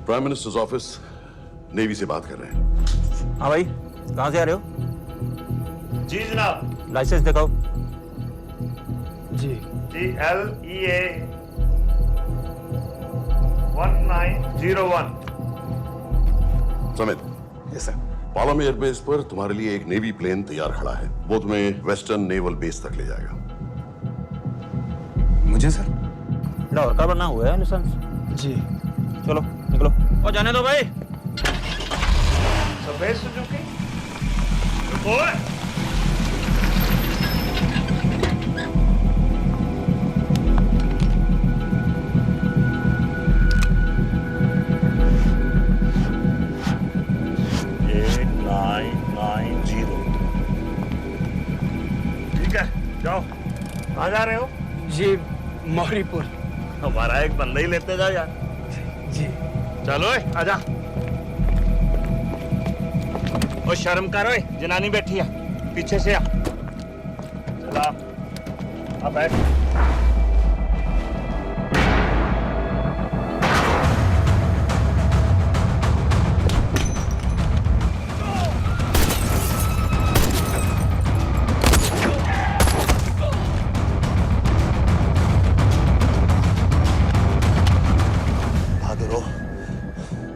E: प्राइम मिनिस्टर्स ऑफिस नेवी से बात कर रहे हैं।
K: हाँ भाई, कहाँ से आ रहे हो?
O: जी जनाब।
K: लाइसेंस दिखाओ।
C: जी
O: जी LEA 1901।
E: समित,
F: यस सर।
E: पालम एयरबेस पर तुम्हारे लिए एक नेवी प्लेन तैयार खड़ा है। वो तुम्हें वेस्टर्न नेवल बेस तक ले जाएगा।
F: मुझे सर?
K: लाहौर का बना हुआ है लाइसेंस।
C: जी
K: चलो निकलो। और जाने दो भाई।
O: सफेद सुजुकी। ओए। ठीक है, जाओ। कहाँ जा रहे हो?
C: जी मौरीपुर।
O: हमारा एक बंदा ही लेते जाओ यार।
C: जी
O: चलो आजा। ओ शर्म करो, जनानी बैठी है, पीछे से आ। चला अब बैठ।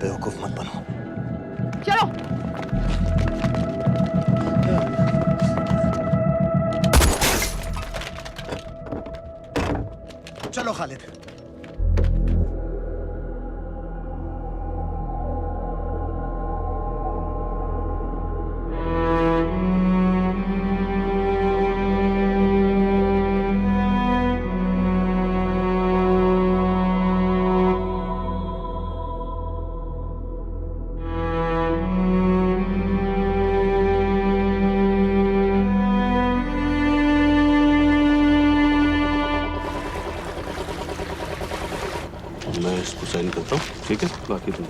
J: बेवकूफ मत बनो।
I: चलो।
J: चलो खालिद।
B: मैं इसको साइन करता हूँ, ठीक है? बाकी तुम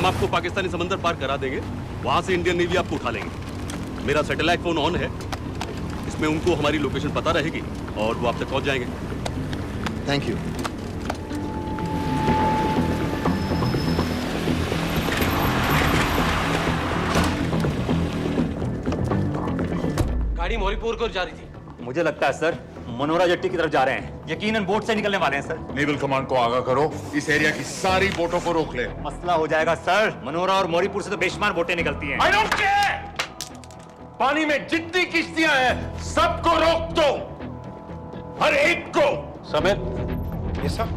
G: हम आपको पाकिस्तानी समंदर पार करा देंगे, वहां से इंडियन नेवी आपको उठा लेंगे। मेरा सैटेलाइट फोन ऑन है, इसमें उनको हमारी लोकेशन पता रहेगी और वो आप तक पहुंच जाएंगे।
J: Thank you.
O: गाड़ी मोरीपुर को जा रही थी।
S: मुझे लगता है सर मनोरा जेट्टी की तरफ जा रहे हैं, यकीनन बोट से निकलने वाले हैं सर।
T: नेवल कमांड को आगाह करो, इस एरिया की सारी बोटों को रोक ले।
S: मसला हो जाएगा सर, मनोरा और मोरीपुर से तो बेशुमार बोटें निकलती हैं।
T: I don't care! पानी में जितनी किश्तियां हैं सबको रोक दो, हर एक को।
G: समेत
F: ये सब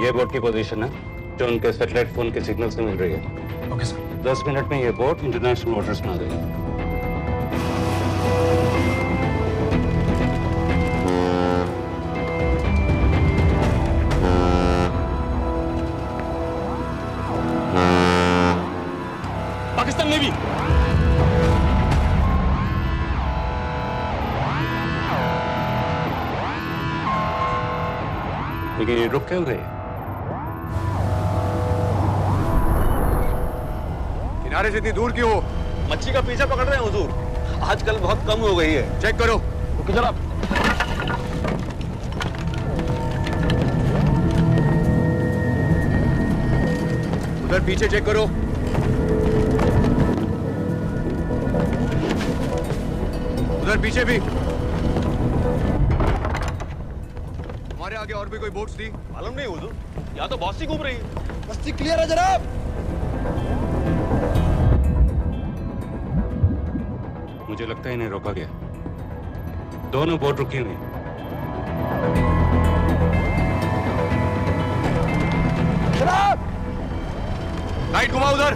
G: ये बोट की पोजीशन है जो उनके सैटेलाइट फोन के सिग्नल से मिल रही है।
F: Okay sir.
G: 10 मिनट में ये बोट इंटरनेशनल वाटर्स में आ गई। पाकिस्तान नेवी लेकिन ये रुक क्यों गए?
T: किनारे से इतनी दूर क्यों हो?
G: मच्छी का पीछा पकड़ रहे हैं हुजूर, आजकल बहुत कम हो गई है।
T: चेक करो।
G: रुको जरा।
T: उधर पीछे चेक करो। उधर पीछे भी। हमारे आगे और भी कोई बोट्स थी?
G: मालूम नहीं हुजूर, यहाँ तो बहुत सी घूम रही है।
A: बस्ती क्लियर है जनाब।
G: मुझे लगता है इन्हें रोका गया, दोनों बोट रुकी हुई।
A: जनाब
T: लाइट घुमाओ उधर।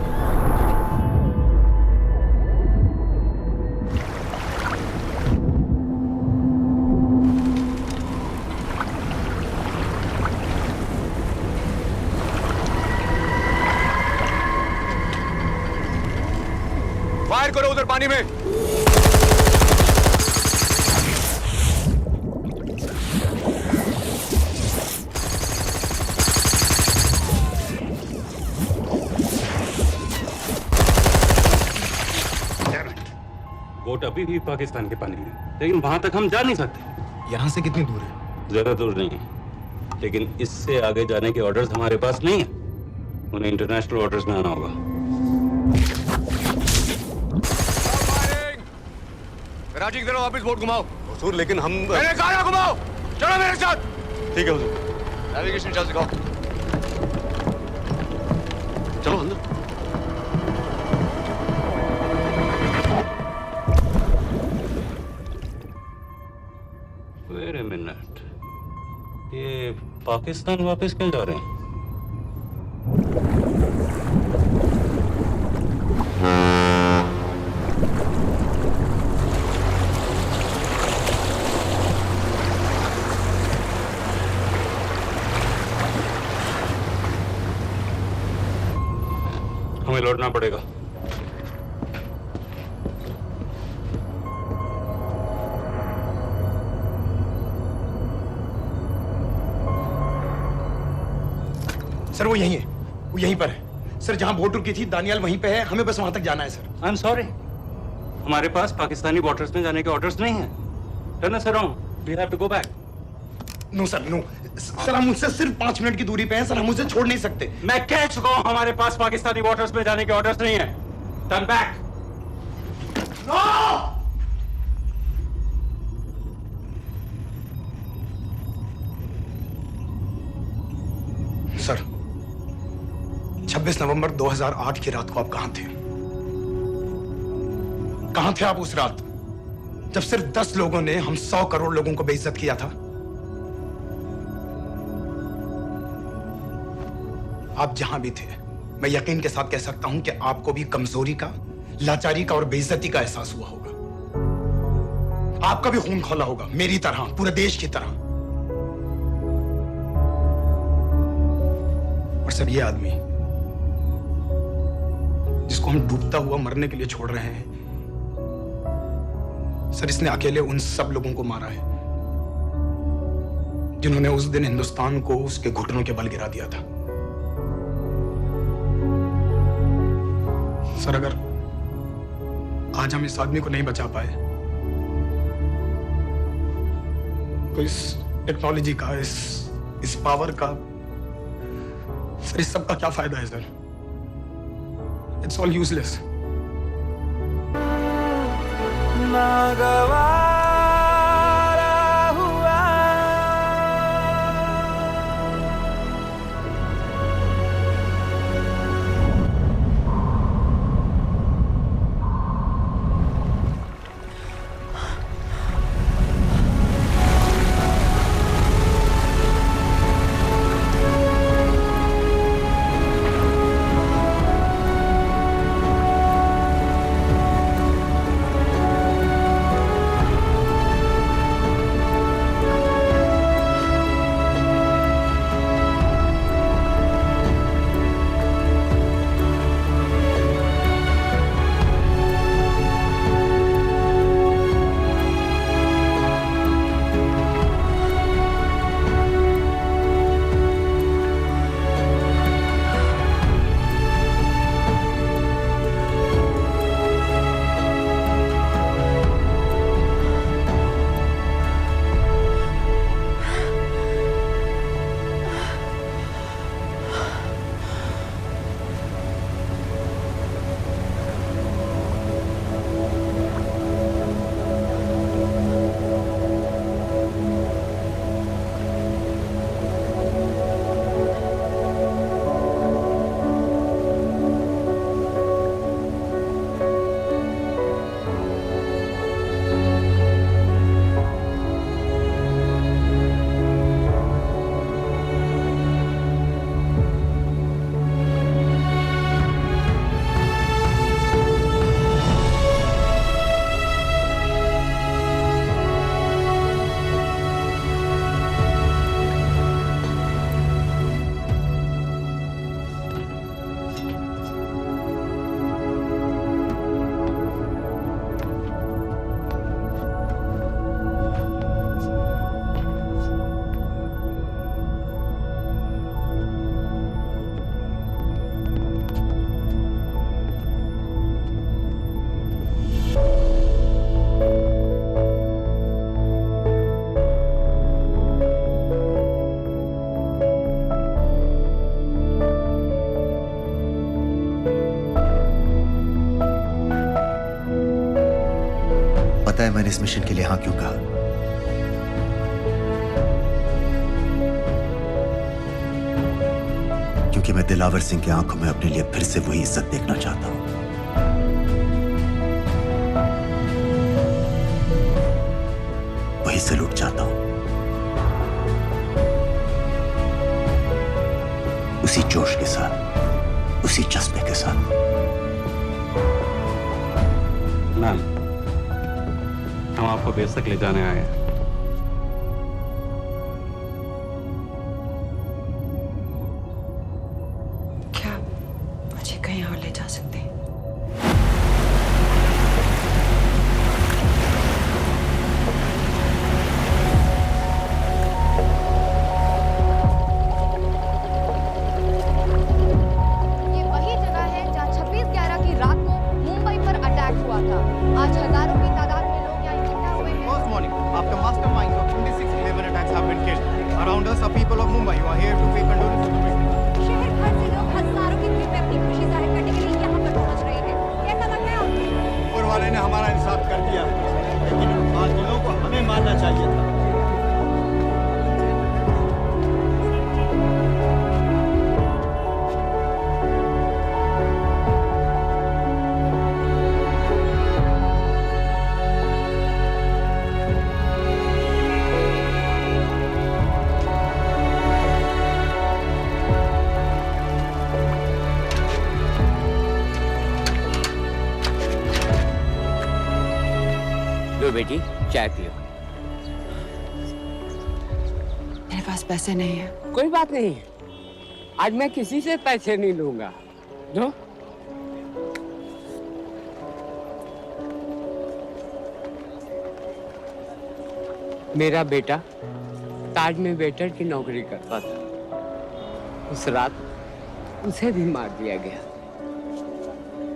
T: फायर करो उधर पानी में।
G: बोट अभी भी पाकिस्तान के पानी में, लेकिन वहां तक हम जा नहीं सकते।
F: यहाँ से कितनी दूर है?
G: ज्यादा दूर नहीं है, लेकिन इससे आगे जाने के ऑर्डर्स हमारे पास नहीं है। उन्हें इंटरनेशनल वाटर्स में आना होगा।
T: राजी की तरफ वापस बोट घुमाओ।
G: हुजूर लेकिन हम
T: मैंने कहा ना घुमाओ। चलो मेरे साथ।
G: ठीक है हुजूर।
T: नेविगेशन चल सिखाओ।
G: चलो अंदर। वेट अ मिनट, ये पाकिस्तान वापस क्यों जा रहे हैं? हमें लौटना पड़ेगा।
F: सर वो यहीं है, वो यहीं पर है। सर जहां बोट रुकी थी दानियाल वहीं पे है, हमें बस वहां तक जाना है सर।
G: आई एम सॉरी, हमारे पास पाकिस्तानी वाटर्स में जाने के ऑर्डर्स नहीं हैं। Turn us around, we have to go back.
F: No sir no, sir हम मुझसे सिर्फ 5 मिनट की दूरी पे हैं सर, हम मुझे छोड़ नहीं सकते।
G: मैं कह चुका हूं हमारे पास पाकिस्तानी वाटर्स में जाने के ऑर्डर्स नहीं है। Turn back.
F: नो! सर 26 नवंबर 2008 की रात को आप कहां थे? कहां थे आप उस रात जब सिर्फ 10 लोगों ने हम 100 करोड़ लोगों को बेइज्जत किया था? आप जहां भी थे, मैं यकीन के साथ कह सकता हूं कि आपको भी कमजोरी का, लाचारी का और बेइज्जती का एहसास हुआ होगा। आपका भी खून खौला होगा, मेरी तरह, पूरे देश की तरह। और सब ये आदमी जिसको हम डूबता हुआ मरने के लिए छोड़ रहे हैं, सर इसने अकेले उन सब लोगों को मारा है जिन्होंने उस दिन हिंदुस्तान को उसके घुटनों के बल गिरा दिया था। सर, अगर आज हम इस आदमी को नहीं बचा पाए तो इस टेक्नोलॉजी का, इस पावर का, सर इस सब का क्या फायदा है सर? It's all useless.
J: पता है मैंने इस मिशन के लिए हाँ क्यों कहा? क्योंकि मैं दिलावर सिंह की आंखों में अपने लिए फिर से वही इज्जत देखना चाहता हूं, वही सैल्यूट चाहता हूं, उसी जोश के साथ, उसी जज्बे के साथ।
W: मैम, हम आपको बेस तक ले जाने आए हैं।
I: क्या मुझे कहीं और ले जा सकते हैं?
P: ये वही जगह है जहां 26/11 की रात को मुंबई पर अटैक हुआ था। आज हजारों की तादाद में लोग यहाँ इकट्ठा हुए हैं।
Q: First morning, after masterminds of 26/11 attacks have been killed, around us are people of Mumbai who are here to pay condolence to the victims.
P: शहर भर से लोग हजारों की भीड़ में अपनी खुशी जाहिर करने के लिए यहाँ पर पहुँच रहे हैं। कैसा लग रहा है आपको?
Q: ऊपर वाले ने हमारा इंसाफ कर दिया, लेकिन उन बादलों को हमें मानना चाहिए था।
V: लो बेटी, चाय पियो।
I: मेरे पास पैसे नहीं है।
V: कोई बात नहीं, आज मैं किसी से पैसे नहीं लूंगा। जो मेरा बेटा ताज में वेटर की नौकरी करता था। उस रात उसे भी मार दिया गया।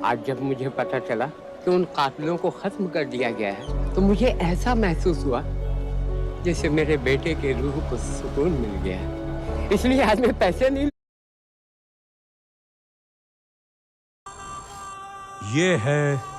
V: आज जब मुझे पता चला कि उन कातिलों को खत्म कर दिया गया है तो मुझे ऐसा महसूस हुआ जैसे मेरे बेटे के रूह को सुकून मिल गया है। इसलिए आज मैं पैसे नहीं।
H: ये है